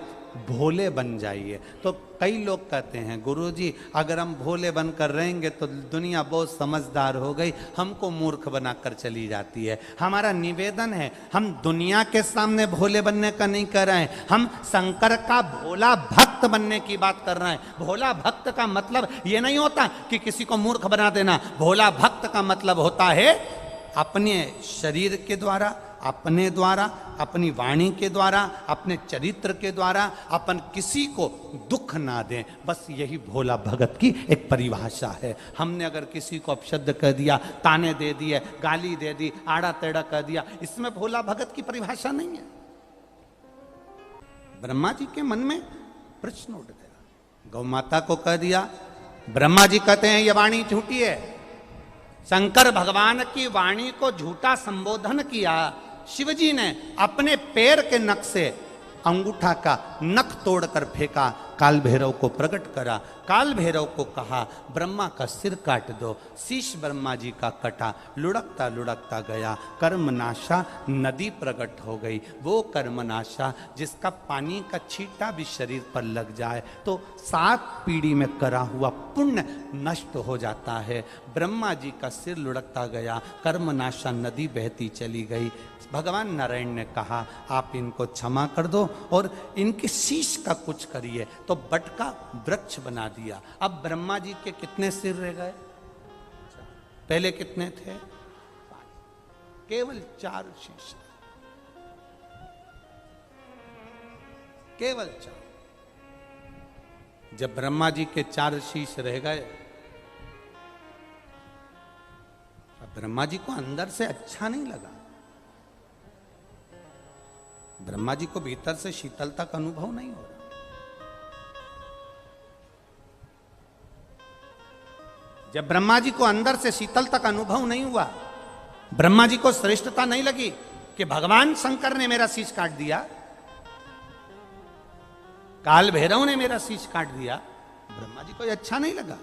भोले बन जाइए। तो कई लोग कहते हैं गुरुजी अगर हम भोले बनकर रहेंगे तो दुनिया बहुत समझदार हो गई, हमको मूर्ख बनाकर चली जाती है। हमारा निवेदन है, हम दुनिया के सामने भोले बनने का नहीं कर रहे हैं, हम शंकर का भोला भक्त बनने की बात कर रहे हैं। भोला भक्त का मतलब ये नहीं होता कि किसी को मूर्ख बना देना। भोला भक्त का मतलब होता है अपने शरीर के द्वारा, अपने द्वारा, अपनी वाणी के द्वारा, अपने चरित्र के द्वारा अपन किसी को दुख ना दें। बस यही भोला भगत की एक परिभाषा है। हमने अगर किसी को अपशब्द कह दिया, ताने दे दिए, गाली दे दी, आड़ा टेढ़ा कह दिया, इसमें भोला भगत की परिभाषा नहीं है। ब्रह्मा जी के मन में प्रश्न उठ गया, गौ माता को कह दिया। ब्रह्मा जी कहते हैं ये वाणी झूठी है। शंकर भगवान की वाणी को झूठा संबोधन किया। शिवजी ने अपने पैर के नख से अंगूठा का नख तोड़कर फेंका, काल भैरव को प्रकट करा। काल भैरव को कहा ब्रह्मा का सिर काट दो। शीश ब्रह्मा जी का कटा, लुढ़कता लुढ़कता गया। कर्मनाशा नदी प्रकट हो गई। वो कर्मनाशा जिसका पानी का छींटा भी शरीर पर लग जाए तो 7 पीढ़ी में करा हुआ पुण्य नष्ट हो जाता है। ब्रह्मा जी का सिर लुढ़कता गया, कर्मनाशा नदी बहती चली गई। भगवान नारायण ने कहा आप इनको क्षमा कर दो और इनके शीश का कुछ करिए, तो बट का वृक्ष बना दिया। अब ब्रह्मा जी के कितने सिर रह गए? पहले कितने थे? 5, केवल 4 शीश, केवल 4। जब ब्रह्मा जी के 4 शीश रह गए, ब्रह्मा जी को अंदर से अच्छा नहीं लगा। ब्रह्मा जी को भीतर से शीतलता का अनुभव नहीं हो रहा। जब ब्रह्मा जी को अंदर से शीतलता का अनुभव नहीं हुआ, ब्रह्मा जी को श्रेष्ठता नहीं लगी कि भगवान शंकर ने मेरा शीश काट दिया, काल भैरव ने मेरा शीश काट दिया, ब्रह्मा जी को अच्छा नहीं लगा।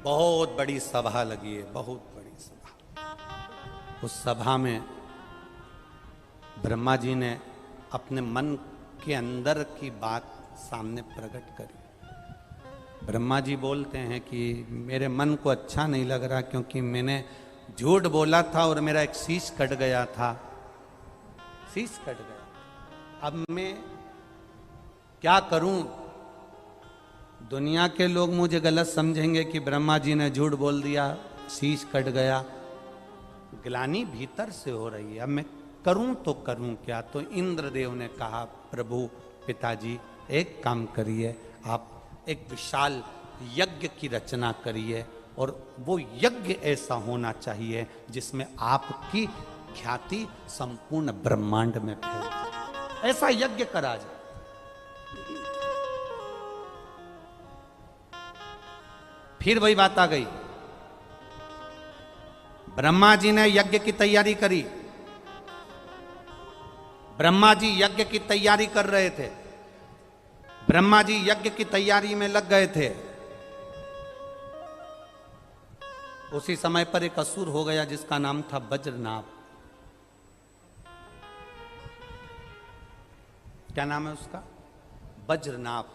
बहुत बड़ी सभा लगी है, बहुत बड़ी सभा। उस सभा में ब्रह्मा जी ने अपने मन के अंदर की बात सामने प्रकट करी। ब्रह्मा जी बोलते हैं कि मेरे मन को अच्छा नहीं लग रहा, क्योंकि मैंने झूठ बोला था और मेरा एक शीश कट गया था, शीश कट गया। अब मैं क्या करूं? दुनिया के लोग मुझे गलत समझेंगे कि ब्रह्मा जी ने झूठ बोल दिया, शीश कट गया। ग्लानि भीतर से हो रही है, अब मैं करूं तो करूं क्या? तो इंद्रदेव ने कहा, प्रभु पिताजी एक काम करिए, आप एक विशाल यज्ञ की रचना करिए, और वो यज्ञ ऐसा होना चाहिए जिसमें आपकी ख्याति संपूर्ण ब्रह्मांड में फैल जाए, ऐसा यज्ञ करा जाए। फिर वही बात आ गई, ब्रह्मा जी ने यज्ञ की तैयारी करी। ब्रह्मा जी यज्ञ की तैयारी कर रहे थे, ब्रह्मा जी यज्ञ की तैयारी में लग गए थे। उसी समय पर एक असुर हो गया जिसका नाम था वज्रनाभ। क्या नाम है उसका? वज्रनाभ।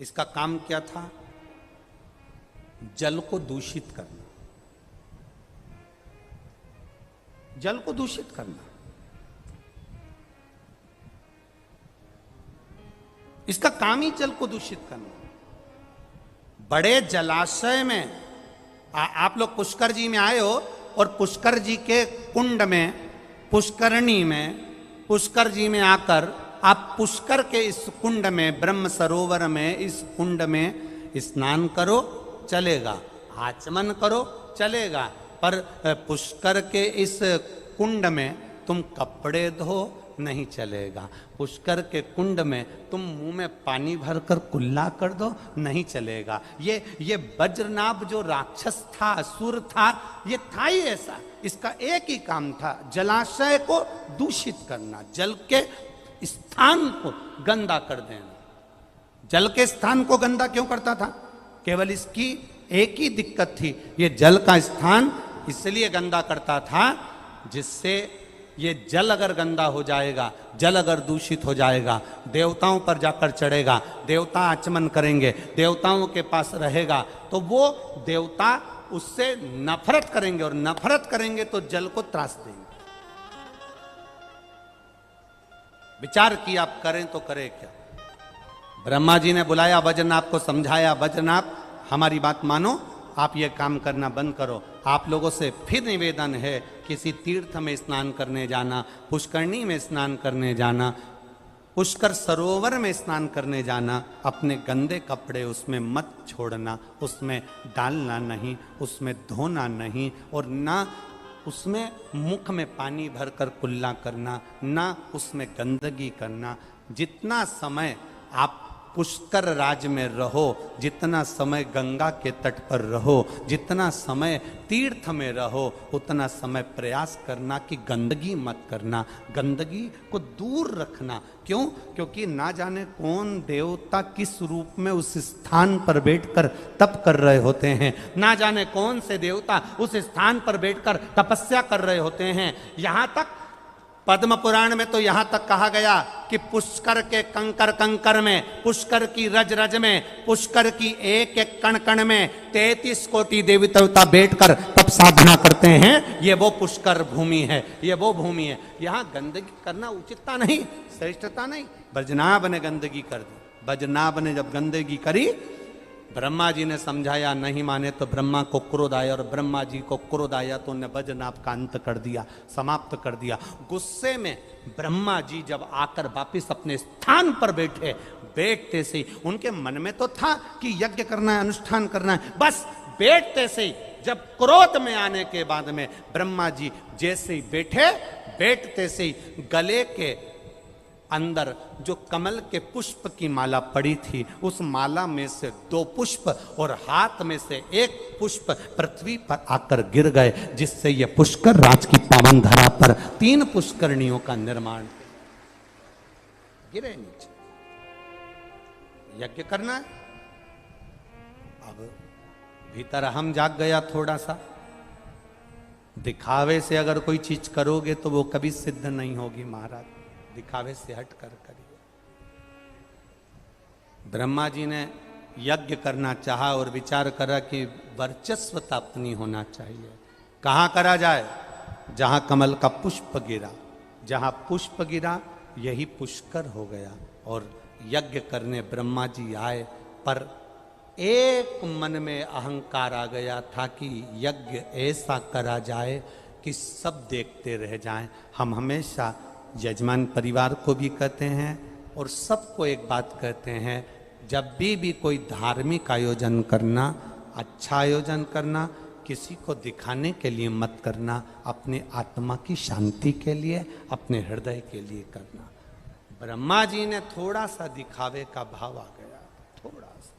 इसका काम क्या था? जल को दूषित करना, जल को दूषित करना। इसका काम ही जल को दूषित करना। बड़े जलाशय में आप लोग पुष्कर जी में आए हो, और पुष्कर जी के कुंड में, पुष्करणी में, पुष्कर जी में आकर आप पुष्कर के इस कुंड में, ब्रह्म सरोवर में, इस कुंड में स्नान करो, चलेगा। आचमन करो, चलेगा। पर पुष्कर के इस कुंड में तुम कपड़े धो, नहीं चलेगा। पुष्कर के कुंड में तुम मुंह में पानी भरकर कुल्ला कर दो, नहीं चलेगा। ये वज्रनाभ जो राक्षस था, असुर था, ये था ही ऐसा। इसका एक ही काम था, जलाशय को दूषित करना, जल के स्थान को गंदा कर देना। जल के स्थान को गंदा क्यों करता था? केवल इसकी एक ही दिक्कत थी, ये जल का स्थान इसलिए गंदा करता था जिससे ये जल अगर गंदा हो जाएगा, जल अगर दूषित हो जाएगा, देवताओं पर जाकर चढ़ेगा, देवता आचमन करेंगे, देवताओं के पास रहेगा, तो वो देवता उससे नफरत करेंगे, और नफरत करेंगे तो जल को त्रास देंगे। विचार किया, आप करें तो करें क्या? ब्रह्मा जी ने बुलाया वज्रनाभ को, समझाया, वज्रनाभ हमारी बात मानो, आप ये काम करना बंद करो। आप लोगों से फिर निवेदन है, किसी तीर्थ में स्नान करने जाना, पुष्करणी में स्नान करने जाना, पुष्कर सरोवर में स्नान करने जाना, अपने गंदे कपड़े उसमें मत छोड़ना, उसमें डालना नहीं, उसमें धोना नहीं, और ना उसमें मुख में पानी भरकर कुल्ला करना, ना उसमें गंदगी करना। जितना समय आप पुष्कर राज में रहो, जितना समय गंगा के तट पर रहो, जितना समय तीर्थ में रहो, उतना समय प्रयास करना कि गंदगी मत करना, गंदगी को दूर रखना। क्यों? क्योंकि ना जाने कौन देवता किस रूप में उस स्थान पर बैठकर तप कर रहे होते हैं, ना जाने कौन से देवता उस स्थान पर बैठकर तपस्या कर रहे होते हैं। यहां तक पद्म पुराण में तो यहां तक कहा गया कि पुष्कर के कंकर कंकर में, पुष्कर की रज रज में, पुष्कर की एक एक कण कण में 33 कोटि देवी देवता बैठकर तप साधना करते हैं। ये वो पुष्कर भूमि है, ये वो भूमि है। यहां गंदगी करना उचितता नहीं, श्रेष्ठता नहीं। वज्रनाभ ने गंदगी कर दी। वज्रनाभ ने जब गंदगी करी, ब्रह्मा जी ने समझाया, नहीं माने तो ब्रह्मा को क्रोध आया, और ब्रह्मा जी को क्रोध आया तो उन्हें वज्रनाभ का अंत कर दिया, समाप्त कर दिया। गुस्से में ब्रह्मा जी जब आकर वापिस अपने स्थान पर बैठे, बैठते से उनके मन में तो था कि यज्ञ करना है, अनुष्ठान करना है, बस बैठते से जब क्रोध में आने के बाद में ब्रह्मा जी जैसे ही बैठे, बैठते से गले के अंदर जो कमल के पुष्प की माला पड़ी थी, उस माला में से 2 पुष्प और हाथ में से 1 पुष्प पृथ्वी पर आकर गिर गए, जिससे यह पुष्कर राज की पावन धरा पर 3 पुष्करणियों का निर्माण गिरे नीचे। यज्ञ करना है। अब भीतर अहम जाग गया थोड़ा सा। दिखावे से अगर कोई चीज करोगे तो वो कभी सिद्ध नहीं होगी महाराज, दिखावे से हट कर करिए। ब्रह्मा जी ने यज्ञ करना चाहा और विचार करा कि वर्चस्वता अपनी होना चाहिए। कहां करा जाए? जहां कमल का पुष्प गिरा, जहां पुष्प गिरा यही पुष्कर हो गया। और यज्ञ करने ब्रह्मा जी आए, पर एक मन में अहंकार आ गया था कि यज्ञ ऐसा करा जाए कि सब देखते रह जाएं। हम हमेशा यजमान परिवार को भी कहते हैं और सबको एक बात कहते हैं, जब भी कोई धार्मिक आयोजन करना, अच्छा आयोजन करना, किसी को दिखाने के लिए मत करना, अपने आत्मा की शांति के लिए, अपने हृदय के लिए करना। ब्रह्मा जी ने थोड़ा सा दिखावे का भाव आ गया, थोड़ा सा।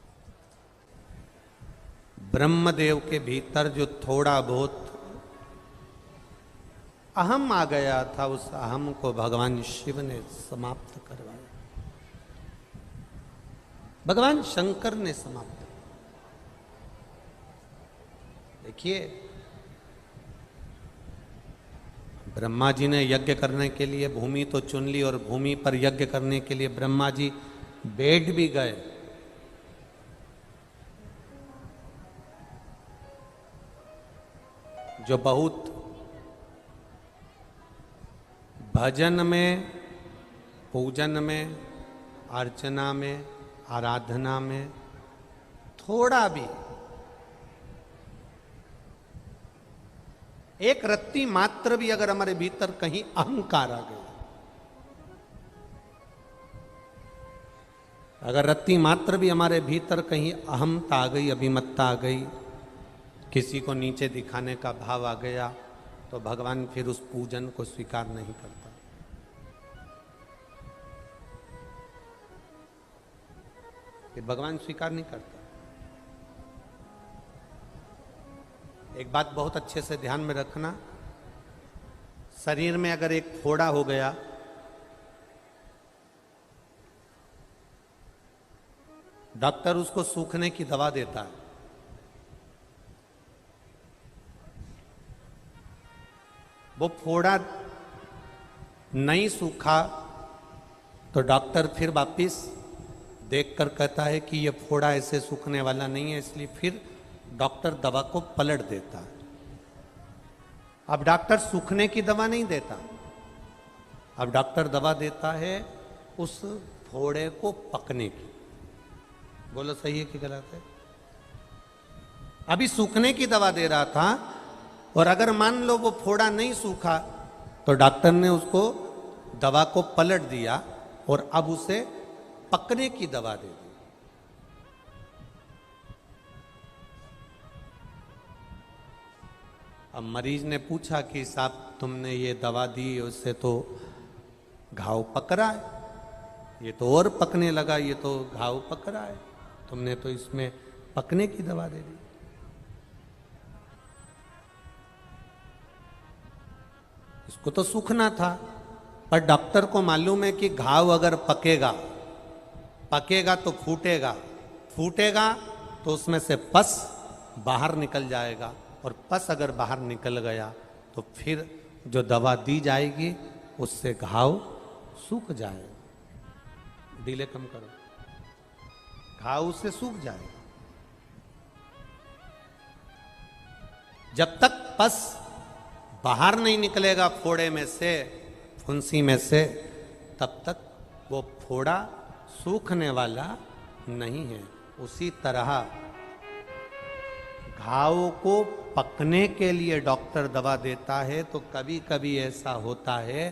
ब्रह्मदेव के भीतर जो थोड़ा बहुत अहम आ गया था, उस अहम को भगवान शिव ने समाप्त करवाया, भगवान शंकर ने समाप्त। देखिए, ब्रह्मा जी ने यज्ञ करने के लिए भूमि तो चुन ली और भूमि पर यज्ञ करने के लिए ब्रह्मा जी बैठ भी गए। जो बहुत भजन में, पूजन में, अर्चना में, आराधना में थोड़ा भी एक रत्ती मात्र भी अगर हमारे भीतर कहीं अहंकार आ गया, अगर रत्ती मात्र भी हमारे भीतर कहीं अहमता आ गई, अभिमत्ता आ गई, किसी को नीचे दिखाने का भाव आ गया, तो भगवान फिर उस पूजन को स्वीकार नहीं करता। फिर भगवान स्वीकार नहीं करता। एक बात बहुत अच्छे से ध्यान में रखना, शरीर में अगर एक फोड़ा हो गया, डॉक्टर उसको सूखने की दवा देता है। वो फोड़ा नहीं सूखा तो डॉक्टर फिर वापिस देखकर कहता है कि ये फोड़ा ऐसे सूखने वाला नहीं है, इसलिए फिर डॉक्टर दवा को पलट देता है। अब डॉक्टर सूखने की दवा नहीं देता, अब डॉक्टर दवा देता है उस फोड़े को पकने की। बोलो सही है कि गलत है? अभी सूखने की दवा दे रहा था, और अगर मान लो वो फोड़ा नहीं सूखा तो डॉक्टर ने उसको दवा को पलट दिया और अब उसे पकने की दवा दे दी। अब मरीज ने पूछा कि साहब तुमने ये दवा दी, उससे तो घाव पक रहा है, ये तो और पकने लगा, ये तो घाव पक रहा है, तुमने तो इसमें पकने की दवा दे दी। इसको तो सूखना था, पर डॉक्टर को मालूम है कि घाव अगर पकेगा, पकेगा तो फूटेगा, फूटेगा तो उसमें से पस बाहर निकल जाएगा, और पस अगर बाहर निकल गया तो फिर जो दवा दी जाएगी उससे घाव सूख जाएगा। डीले कम करो, घाव उससे सूख जाएगा। जब तक पस बाहर नहीं निकलेगा फोड़े में से, फुंसी में से, तब तक वो फोड़ा सूखने वाला नहीं है। उसी तरह घाव को पकने के लिए डॉक्टर दवा देता है, तो कभी कभी ऐसा होता है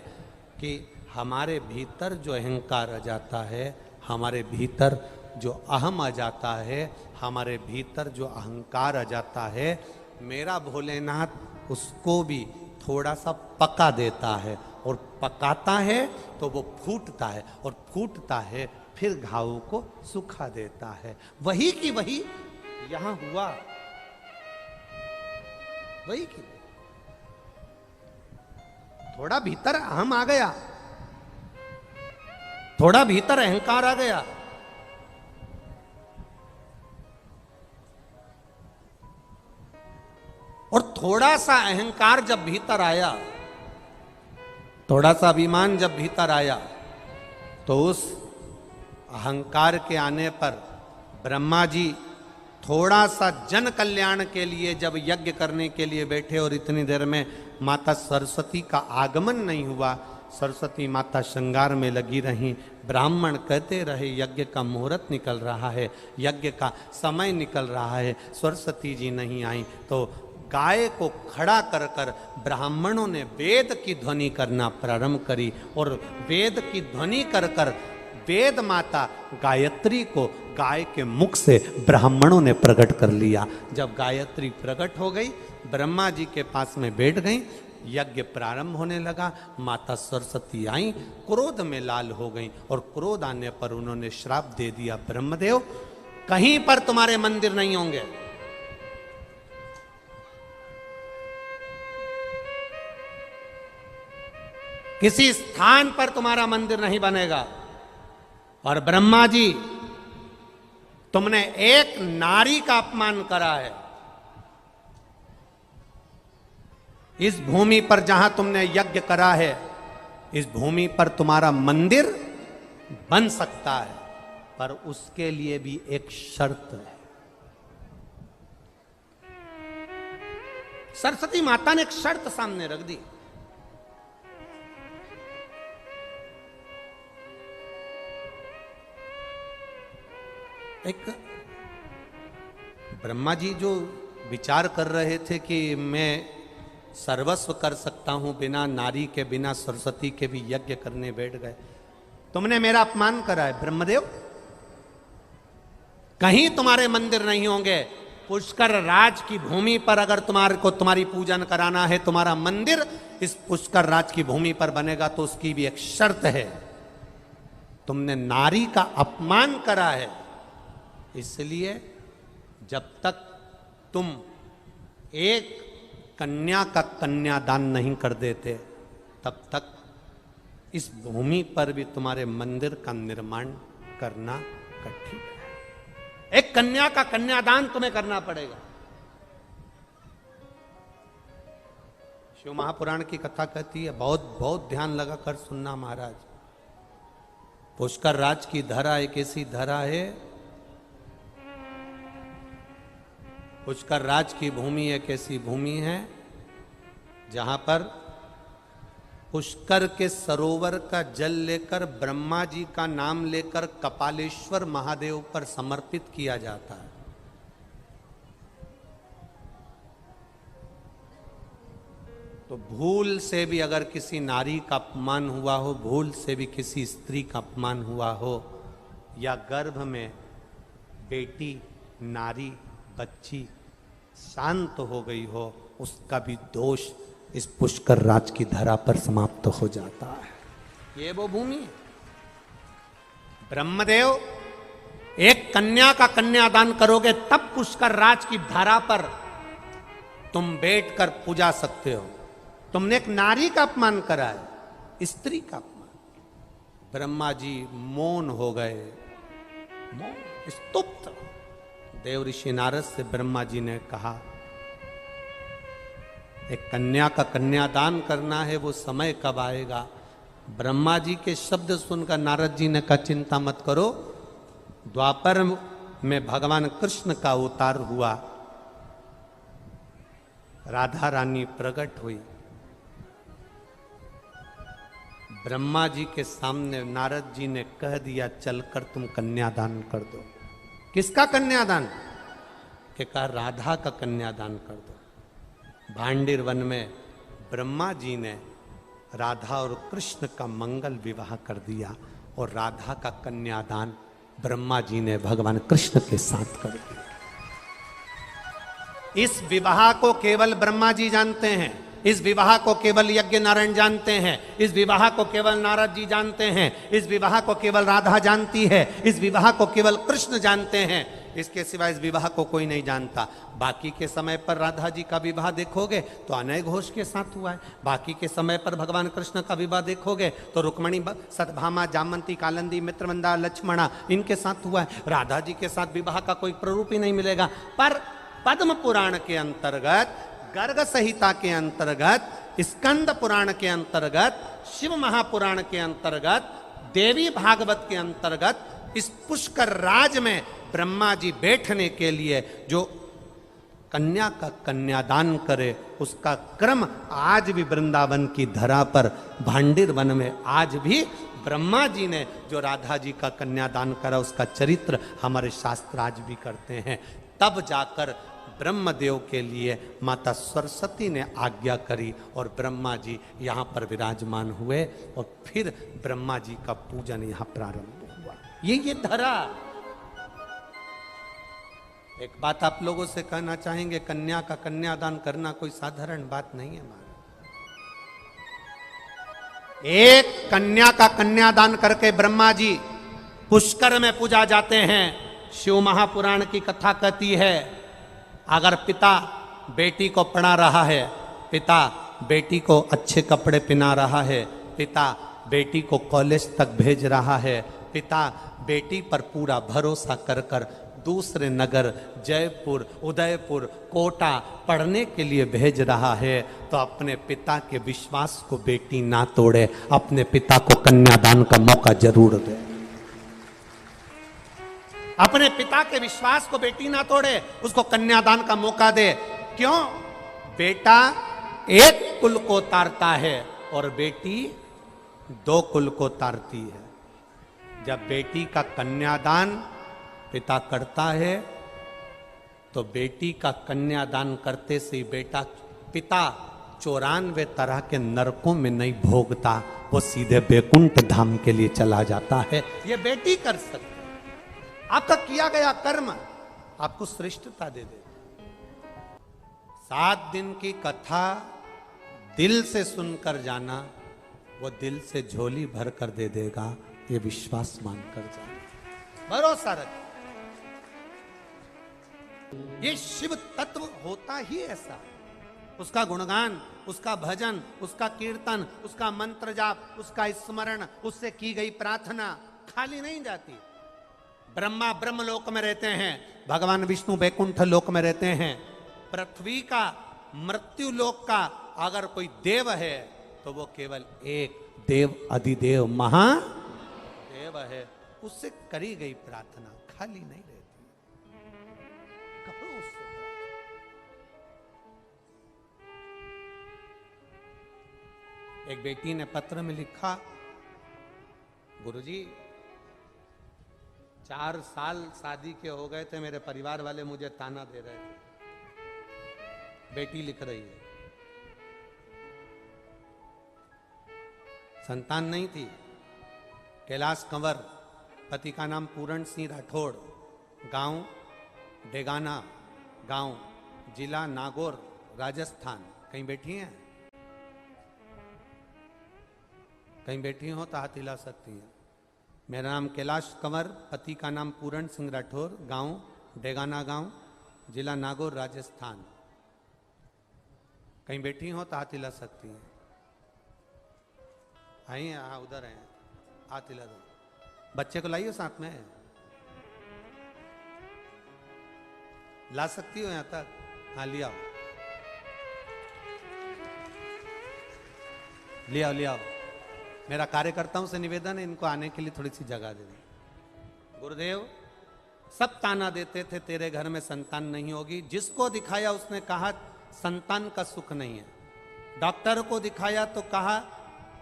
कि हमारे भीतर जो अहंकार आ जाता है, हमारे भीतर जो अहम आ जाता है, हमारे भीतर जो अहंकार आ जाता है, मेरा भोलेनाथ उसको भी थोड़ा सा पका देता है, और पकाता है तो वो फूटता है, और फूटता है फिर घाव को सुखा देता है। वही की वही यहां हुआ, वही की थोड़ा भीतर अहम आ गया, थोड़ा भीतर अहंकार आ गया, और थोड़ा सा अहंकार जब भीतर आया, थोड़ा सा अभिमान जब भीतर आया, तो उस अहंकार के आने पर ब्रह्मा जी थोड़ा सा जन कल्याण के लिए जब यज्ञ करने के लिए बैठे और इतनी देर में माता सरस्वती का आगमन नहीं हुआ, सरस्वती माता श्रृंगार में लगी रहीं, ब्राह्मण कहते रहे यज्ञ का मुहूर्त निकल रहा है, यज्ञ का समय निकल रहा है, सरस्वती जी नहीं आई, तो गाय को खड़ा कर कर ब्राह्मणों ने वेद की ध्वनि करना प्रारंभ करी और वेद की ध्वनि कर कर वेद माता गायत्री को गाय के मुख से ब्राह्मणों ने प्रकट कर लिया। जब गायत्री प्रकट हो गई, ब्रह्मा जी के पास में बैठ गई, यज्ञ प्रारंभ होने लगा। माता सरस्वती आई, क्रोध में लाल हो गई और क्रोध आने पर उन्होंने श्राप दे दिया, ब्रह्मदेव कहीं पर तुम्हारे मंदिर नहीं होंगे। किसी स्थान पर तुम्हारा मंदिर नहीं बनेगा। और ब्रह्मा जी, तुमने एक नारी का अपमान करा है। इस भूमि पर जहां तुमने यज्ञ करा है, इस भूमि पर तुम्हारा मंदिर बन सकता है, पर उसके लिए भी एक शर्त है। सरस्वती माता ने एक शर्त सामने रख दी। एक ब्रह्मा जी जो विचार कर रहे थे कि मैं सर्वस्व कर सकता हूं, बिना नारी के, बिना सरस्वती के भी यज्ञ करने बैठ गए। तुमने मेरा अपमान करा है ब्रह्मदेव, कहीं तुम्हारे मंदिर नहीं होंगे। पुष्कर राज की भूमि पर अगर तुम्हारे को तुम्हारी पूजन कराना है, तुम्हारा मंदिर इस पुष्कर राज की भूमि पर बनेगा, तो उसकी भी एक शर्त है। तुमने नारी का अपमान करा है, इसलिए जब तक तुम एक कन्या का कन्यादान नहीं कर देते, तब तक इस भूमि पर भी तुम्हारे मंदिर का निर्माण करना कठिन है। एक कन्या का कन्यादान तुम्हें करना पड़ेगा। शिव महापुराण की कथा कहती है, बहुत बहुत ध्यान लगा कर सुनना महाराज। पुष्कर राज की धरा एक ऐसी धरा है, पुष्कर राज की भूमि एक ऐसी भूमि है जहां पर पुष्कर के सरोवर का जल लेकर ब्रह्मा जी का नाम लेकर कपालेश्वर महादेव पर समर्पित किया जाता है। तो भूल से भी अगर किसी नारी का अपमान हुआ हो, भूल से भी किसी स्त्री का अपमान हुआ हो, या गर्भ में बेटी, नारी, बच्ची शांत हो गई हो, उसका भी दोष इस पुष्कर राज की धरा पर समाप्त हो जाता है। ये वो भूमि है। ब्रह्मदेव, एक कन्या का कन्यादान करोगे तब पुष्कर राज की धरा पर तुम बैठकर पूजा सकते हो। तुमने एक नारी का अपमान करा है, स्त्री का अपमान। ब्रह्मा जी मौन हो गए, मौन, स्तुप्त। देव ऋषि नारद से ब्रह्मा जी ने कहा, एक कन्या का कन्यादान करना है, वो समय कब आएगा? ब्रह्मा जी के शब्द सुनकर नारद जी ने कहा, चिंता मत करो, द्वापर में भगवान कृष्ण का अवतार हुआ, राधा रानी प्रकट हुई। ब्रह्मा जी के सामने नारद जी ने कह दिया, चलकर तुम कन्यादान कर दो। किसका कन्यादान? कि कहा राधा का कन्यादान कर दो। भांडिर वन में ब्रह्मा जी ने राधा और कृष्ण का मंगल विवाह कर दिया और राधा का कन्यादान ब्रह्मा जी ने भगवान कृष्ण के साथ कर दिया। इस विवाह को केवल ब्रह्मा जी जानते हैं, इस विवाह को केवल यज्ञ नारायण जानते हैं, इस विवाह को केवल नारद जी जानते हैं, इस विवाह को केवल राधा जानती है, इस विवाह को केवल कृष्ण जानते हैं। इसके सिवा इस विवाह को कोई नहीं जानता। बाकी के समय पर राधा जी का विवाह देखोगे तो अनय घोष के साथ हुआ है। बाकी के समय पर भगवान कृष्ण का विवाह देखोगे तो रुक्मणी, सतभामा, जामंती, कालंदी, मित्रवंदा, लक्ष्मणा, इनके साथ हुआ है। राधा जी के साथ विवाह का कोई प्ररूप ही नहीं मिलेगा। पर पद्म पुराण के अंतर्गत गर्ग संहिता के अंतर्गत, स्कंद पुराण के अंतर्गत, शिव महापुराण के अंतर्गत, देवी भागवत के अंतर्गत इस पुष्कर राज में ब्रह्मा जी बैठने के लिए जो कन्या का कन्यादान करे, उसका क्रम आज भी वृंदावन की धरा पर भांडिर वन में आज भी ब्रह्मा जी ने जो राधा जी का कन्यादान करा, उसका चरित्र हमारे शास्त्र आज भी करते हैं। तब जाकर ब्रह्मदेव के लिए माता सरस्वती ने आज्ञा करी और ब्रह्मा जी यहाँ पर विराजमान हुए और फिर ब्रह्मा जी का पूजन यहाँ प्रारंभ हुआ। ये धरा। एक बात आप लोगों से कहना चाहेंगे, कन्या का कन्यादान करना कोई साधारण बात नहीं है महाराज। एक कन्या का कन्यादान करके ब्रह्मा जी पुष्कर में पूजा जाते हैं। शिव महापुराण की कथा कहती है, अगर पिता बेटी को पढ़ा रहा है, पिता बेटी को अच्छे कपड़े पहना रहा है, पिता बेटी को कॉलेज तक भेज रहा है, पिता बेटी पर पूरा भरोसा कर कर दूसरे नगर जयपुर, उदयपुर, कोटा पढ़ने के लिए भेज रहा है, तो अपने पिता के विश्वास को बेटी ना तोड़े, अपने पिता को कन्यादान का मौका जरूर दे। अपने पिता के विश्वास को बेटी ना तोड़े, उसको कन्यादान का मौका दे। क्यों? बेटा एक कुल को तारता है और बेटी दो कुल को तारती है। जब बेटी का कन्यादान पिता करता है तो बेटी का कन्यादान करते से बेटा पिता 94 तरह के नरकों में नहीं भोगता, वो सीधे बैकुंठ धाम के लिए चला जाता है। ये बेटी कर सकती है। आपका किया गया कर्म आपको श्रेष्ठता दे दे। 7 दिन की कथा दिल से सुनकर जाना, वो दिल से झोली भर कर दे देगा, ये विश्वास मानकर जाना, भरोसा रख। ये शिव तत्व होता ही ऐसा। उसका गुणगान, उसका भजन, उसका कीर्तन, उसका मंत्र जाप, उसका स्मरण, उससे की गई प्रार्थना खाली नहीं जाती। ब्रह्मा ब्रह्म लोक में रहते हैं, भगवान विष्णु वैकुंठ लोक में रहते हैं। पृथ्वी का, मृत्यु लोक का अगर कोई देव है तो वो केवल एक देव अधिदेव महादेव है। उससे करी गई प्रार्थना खाली नहीं रहती। कहो उससे। एक बेटी ने पत्र में लिखा, गुरुजी 4 साल शादी के हो गए थे, मेरे परिवार वाले मुझे ताना दे रहे थे। बेटी लिख रही है, संतान नहीं थी। कैलाश कंवर, पति का नाम पूरण सिंह राठौड़, गांव डेगाना, गांव जिला नागौर, राजस्थान। कहीं बैठी हैं? कहीं बैठी हो तो हाथ हिला सकती हैं। मेरा नाम कैलाश कंवर, पति का नाम पूरण सिंह राठौर, गांव डेगाना, गांव जिला नागौर, राजस्थान। कहीं बैठी हो तो हाथ हिला सकती हैं। आई हैं? हाँ, उधर हैं, हाथ हिला दो। बच्चे को लाइए साथ में, ला सकती हो यहां तक? हाँ, लिया लिया लिया। मेरा कार्यकर्ताओं से निवेदन है, इनको आने के लिए थोड़ी सी जगह दे दें। गुरुदेव सब ताना देते थे तेरे घर में संतान नहीं होगी। जिसको दिखाया उसने कहा संतान का सुख नहीं है। डॉक्टर को दिखाया तो कहा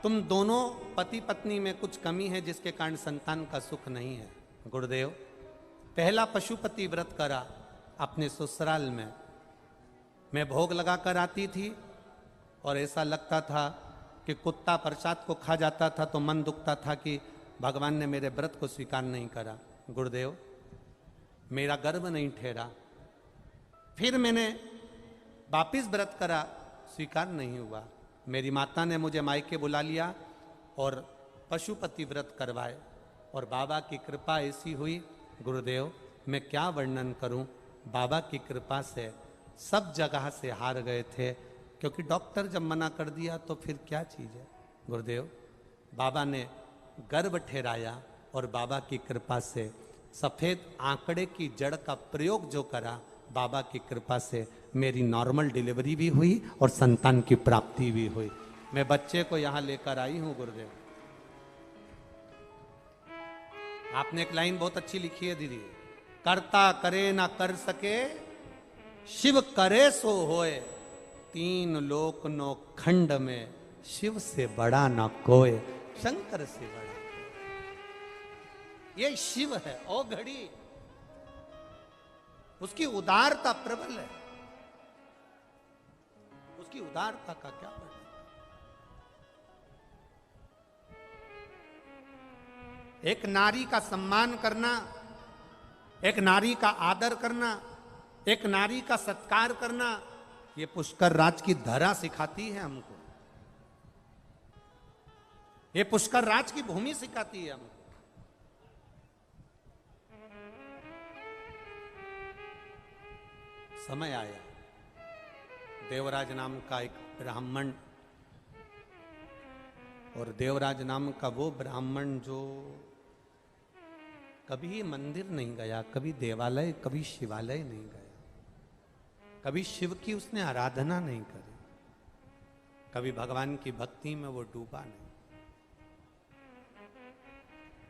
तुम दोनों पति पत्नी में कुछ कमी है जिसके कारण संतान का सुख नहीं है। गुरुदेव पहला पशुपति व्रत करा अपने ससुराल में। मैं भोग लगा कर आती थी और ऐसा लगता था कि कुत्ता प्रसाद को खा जाता था तो मन दुखता था कि भगवान ने मेरे व्रत को स्वीकार नहीं करा। गुरुदेव मेरा गर्व नहीं ठहरा। फिर मैंने वापिस व्रत करा, स्वीकार नहीं हुआ। मेरी माता ने मुझे मायके बुला लिया और पशुपति व्रत करवाए और बाबा की कृपा ऐसी हुई, गुरुदेव मैं क्या वर्णन करूं। बाबा की कृपा से सब जगह से हार गए थे, क्योंकि डॉक्टर जब मना कर दिया तो फिर क्या चीज़ है। गुरुदेव बाबा ने गर्भ ठहराया और बाबा की कृपा से सफ़ेद आंकड़े की जड़ का प्रयोग जो करा बाबा की कृपा से मेरी नॉर्मल डिलीवरी भी हुई और संतान की प्राप्ति भी हुई। मैं बच्चे को यहां लेकर आई हूं गुरुदेव। आपने एक लाइन बहुत अच्छी लिखी है दीदी, करता करे ना कर सके, शिव करे सो होए, तीन लोक नो खंड में, शिव से बड़ा ना कोई, शंकर से बड़ा। ये शिव है ओ घड़ी, उसकी उदारता प्रबल है, उसकी उदारता का क्या वर्णन। एक नारी का सम्मान करना, एक नारी का आदर करना, एक नारी का सत्कार करना, ये पुष्कर राज की धरा सिखाती है हमको, ये पुष्कर राज की भूमि सिखाती है हमको। समय आया, देवराज नाम का एक ब्राह्मण, और देवराज नाम का वो ब्राह्मण जो कभी मंदिर नहीं गया, कभी देवालय, कभी शिवालय नहीं गया, कभी शिव की उसने आराधना नहीं करी, कभी भगवान की भक्ति में वो डूबा नहीं।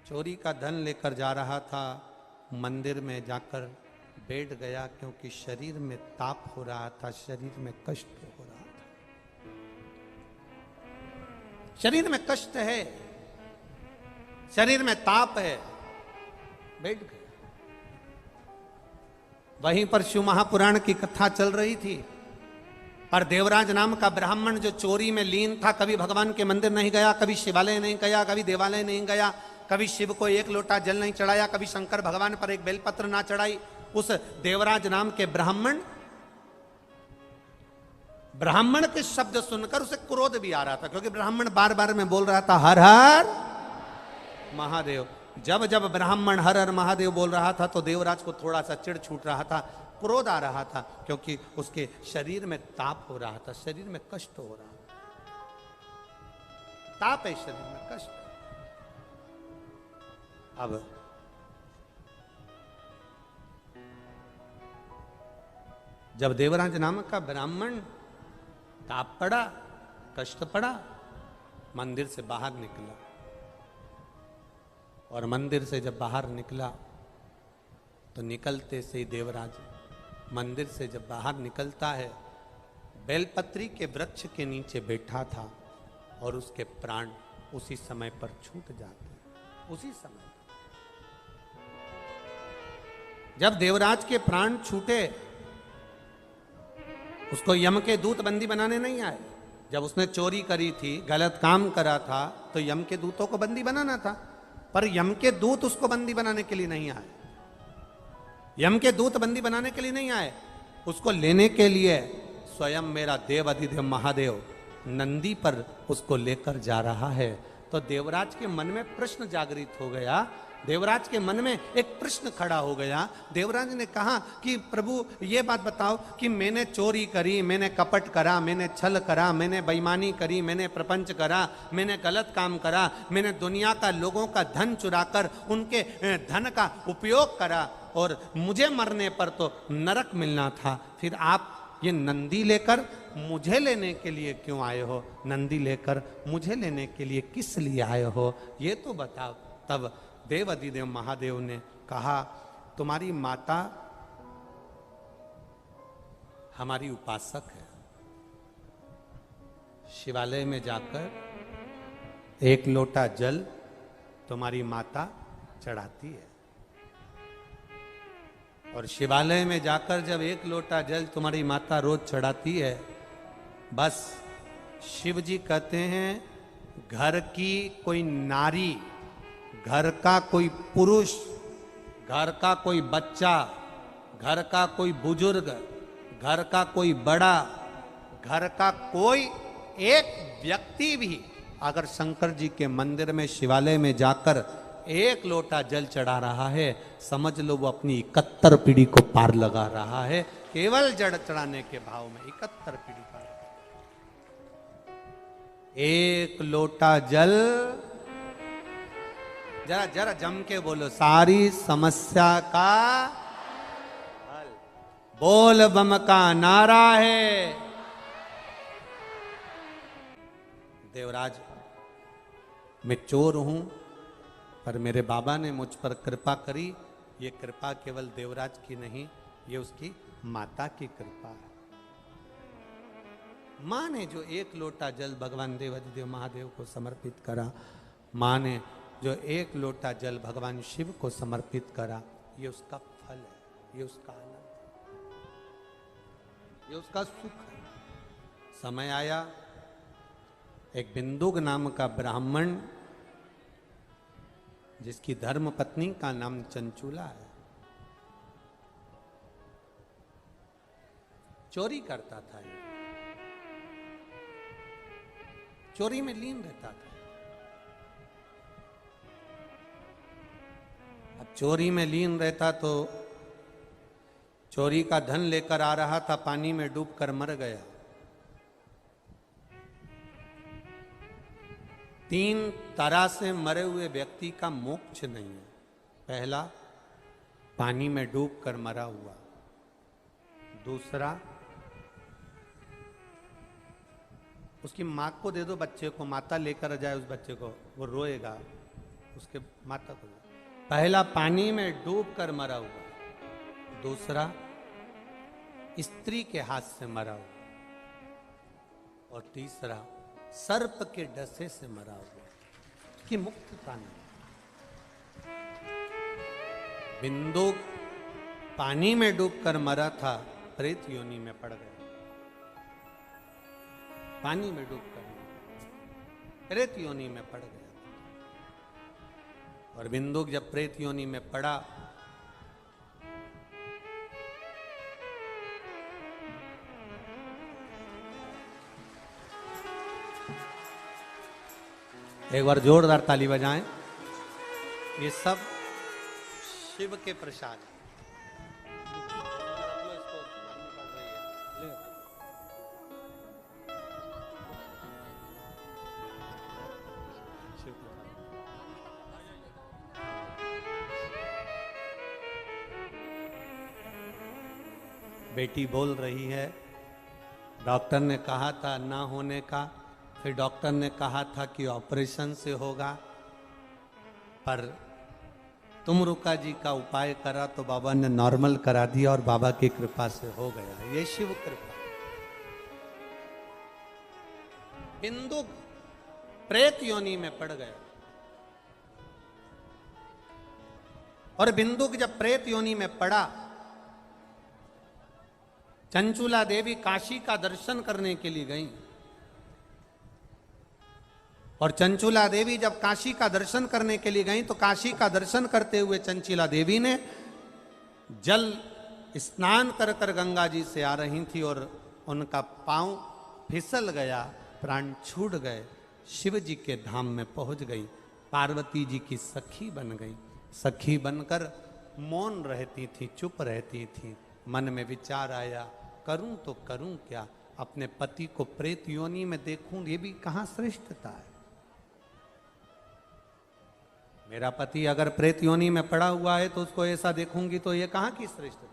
चोरी का धन लेकर जा रहा था, मंदिर में जाकर बैठ गया क्योंकि शरीर में ताप हो रहा था, शरीर में कष्ट हो रहा था, शरीर में कष्ट है, शरीर में ताप है, बैठ गया। वहीं पर शिव महापुराण की कथा चल रही थी, पर देवराज नाम का ब्राह्मण जो चोरी में लीन था, कभी भगवान के मंदिर नहीं गया, कभी शिवालय नहीं गया, कभी देवालय नहीं गया, कभी शिव को एक लोटा जल नहीं चढ़ाया, कभी शंकर भगवान पर एक बेलपत्र ना चढ़ाई। उस देवराज नाम के ब्राह्मण के शब्द सुनकर उसे क्रोध भी आ रहा था, क्योंकि ब्राह्मण बार बार में बोल रहा था हर हर महादेव। जब जब ब्राह्मण हर हर महादेव बोल रहा था तो देवराज को थोड़ा सा चिढ़ छूट रहा था, क्रोध आ रहा था, क्योंकि उसके शरीर में ताप हो रहा था, शरीर में कष्ट हो रहा था, ताप है शरीर में, कष्ट। अब जब देवराज नामक का ब्राह्मण ताप पड़ा, कष्ट पड़ा, मंदिर से बाहर निकला, और मंदिर से जब बाहर निकला तो निकलते से ही देवराज मंदिर से जब बाहर निकलता है, बेलपत्री के वृक्ष के नीचे बैठा था और उसके प्राण उसी समय पर छूट जाते हैं। उसी समय जब देवराज के प्राण छूटे, उसको यम के दूत बंदी बनाने नहीं आए। जब उसने चोरी करी थी, गलत काम करा था, तो यम के दूतों को बंदी बनाना था, पर यम के दूत उसको बंदी बनाने के लिए नहीं आए। यम के दूत बंदी बनाने के लिए नहीं आए, उसको लेने के लिए स्वयं मेरा देव अधिदेव महादेव नंदी पर उसको लेकर जा रहा है। तो देवराज के मन में प्रश्न जागृत हो गया, देवराज के मन में एक प्रश्न खड़ा हो गया। देवराज ने कहा कि प्रभु ये बात बताओ कि मैंने चोरी करी, मैंने कपट करा, मैंने छल करा, मैंने बेईमानी करी, मैंने प्रपंच करा, मैंने गलत काम करा, मैंने दुनिया का लोगों का धन चुराकर उनके धन का उपयोग करा, और मुझे मरने पर तो नरक मिलना था, फिर आप ये नंदी लेकर मुझे लेने के लिए क्यों आए हो? नंदी लेकर मुझे लेने के लिए किस लिए आए हो, ये तो बताओ। तब देव अधिदेव महादेव ने कहा, तुम्हारी माता हमारी उपासक है, शिवालय में जाकर एक लोटा जल तुम्हारी माता चढ़ाती है, और शिवालय में जाकर जब एक लोटा जल तुम्हारी माता रोज चढ़ाती है, बस शिव जी कहते हैं घर की कोई नारी, घर का कोई पुरुष, घर का कोई बच्चा, घर का कोई बुजुर्ग, घर का कोई बड़ा, घर का कोई एक व्यक्ति भी अगर शंकर जी के मंदिर में शिवालय में जाकर एक लोटा जल चढ़ा रहा है, समझ लो वो अपनी 71 पीढ़ी को पार लगा रहा है, केवल जड़ चढ़ाने के भाव में 71 पीढ़ी पार। एक लोटा जल, जरा जरा जम के बोलो, सारी समस्या का हल। बोल बम का नारा है। देवराज, मैं चोर हूं, पर मेरे बाबा ने मुझ पर कृपा करी। ये कृपा केवल देवराज की नहीं, ये उसकी माता की कृपा है। मां ने जो एक लोटा जल भगवान देवाधिदेव महादेव को समर्पित करा, मां ने जो एक लोटा जल भगवान शिव को समर्पित करा, ये उसका फल है, ये उसका आनंद है, ये उसका सुख है। समय आया, एक बिंदुक नाम का ब्राह्मण, जिसकी धर्म पत्नी का नाम चंचूला है, चोरी करता था। ये चोरी में लीन रहता था। अब चोरी में लीन रहता तो चोरी का धन लेकर आ रहा था, पानी में डूबकर मर गया। 3 तरह से मरे हुए व्यक्ति का मोक्ष नहीं है। पहला, पानी में डूबकर मरा हुआ। दूसरा, उसकी मां को दे दो बच्चे को, माता लेकर जाए उस बच्चे को, वो रोएगा, उसके माता को। पहला, पानी में डूबकर मरा हुआ। दूसरा, स्त्री के हाथ से मरा हुआ। और तीसरा, सर्प के डसे से मरा हुआ, कि मुक्तता नहीं। बिंदु पानी में डूबकर मरा था, प्रेत योनि में पड़ गया। पानी में डूबकर प्रेत योनि में पड़ गया। और बिंदुक जब प्रेत योनि में पड़ा, एक बार जोरदार ताली बजाएं। ये सब शिव के प्रसाद है। बेटी बोल रही है, डॉक्टर ने कहा था ना होने का, फिर डॉक्टर ने कहा था कि ऑपरेशन से होगा, पर तुम रुका जी का उपाय करा तो बाबा ने नॉर्मल करा दिया और बाबा की कृपा से हो गया। ये शिव कृपा। बिंदु प्रेत योनि में पड़ गया। और बिंदुक जब प्रेत योनि में पड़ा, चंचूला देवी काशी का दर्शन करने के लिए गई। और चंचूला देवी जब काशी का दर्शन करने के लिए गई तो काशी का दर्शन करते हुए चंचूला देवी ने जल स्नान कर कर गंगा जी से आ रही थी और उनका पांव फिसल गया, प्राण छूट गए, शिव जी के धाम में पहुंच गई। पार्वती जी की सखी बन गई। सखी बनकर मौन रहती थी, चुप रहती थी। मन में विचार आया, करूं तो करूं क्या, अपने पति को प्रेत योनि में देखूं, ये भी कहां श्रेष्ठता है। मेरा पति अगर प्रेत योनि में पड़ा हुआ है तो उसको ऐसा देखूंगी तो ये कहां की श्रेष्ठता।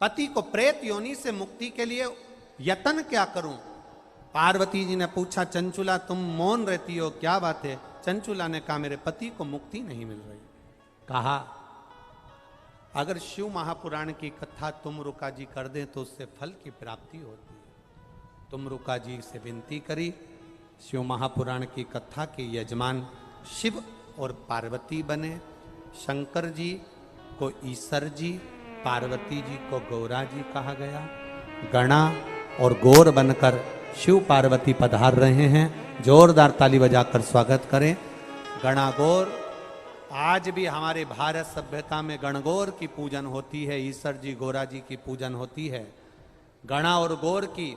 पति को प्रेत योनि से मुक्ति के लिए यत्न क्या करूं। पार्वती जी ने पूछा, चंचूला तुम मौन रहती हो, क्या बात है। चंचूला ने कहा, मेरे पति को मुक्ति नहीं मिल रही। कहा, अगर शिव महापुराण की कथा तुम रुका जी कर दें तो उससे फल की प्राप्ति होती है। तुम रुका जी से विनती करी। शिव महापुराण की कथा के यजमान शिव और पार्वती बने। शंकर जी को ईश्वर जी, पार्वती जी को गौरा जी कहा गया। गणा और गौर बनकर शिव पार्वती पधार रहे हैं। जोरदार ताली बजाकर स्वागत करें। गणा गौर, आज भी हमारे भारत सभ्यता में गणगौर की पूजन होती है, ईश्वर जी गौरा जी की पूजन होती है। गणा और गौर की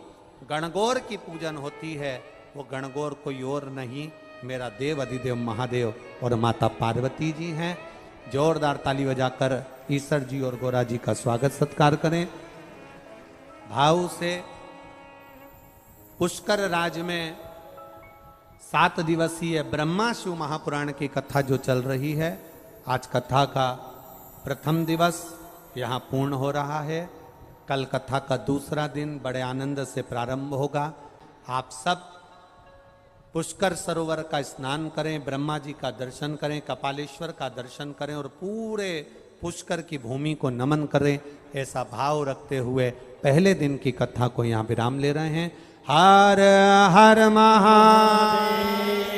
गणगौर की पूजन होती है। वो गणगौर कोई और नहीं, मेरा देव अधिदेव महादेव और माता पार्वती जी हैं। जोरदार ताली बजाकर ईश्वर जी और गौरा जी का स्वागत सत्कार करें। भाव से पुष्कर राज में 7 दिवसीय ब्रह्मा शिव महापुराण की कथा जो चल रही है, आज कथा का प्रथम दिवस यहाँ पूर्ण हो रहा है। कल कथा का दूसरा दिन बड़े आनंद से प्रारंभ होगा। आप सब पुष्कर सरोवर का स्नान करें, ब्रह्मा जी का दर्शन करें, कपालेश्वर का दर्शन करें और पूरे पुष्कर की भूमि को नमन करें। ऐसा भाव रखते हुए पहले दिन की कथा को यहाँ विराम ले रहे हैं। हर हर महादेव।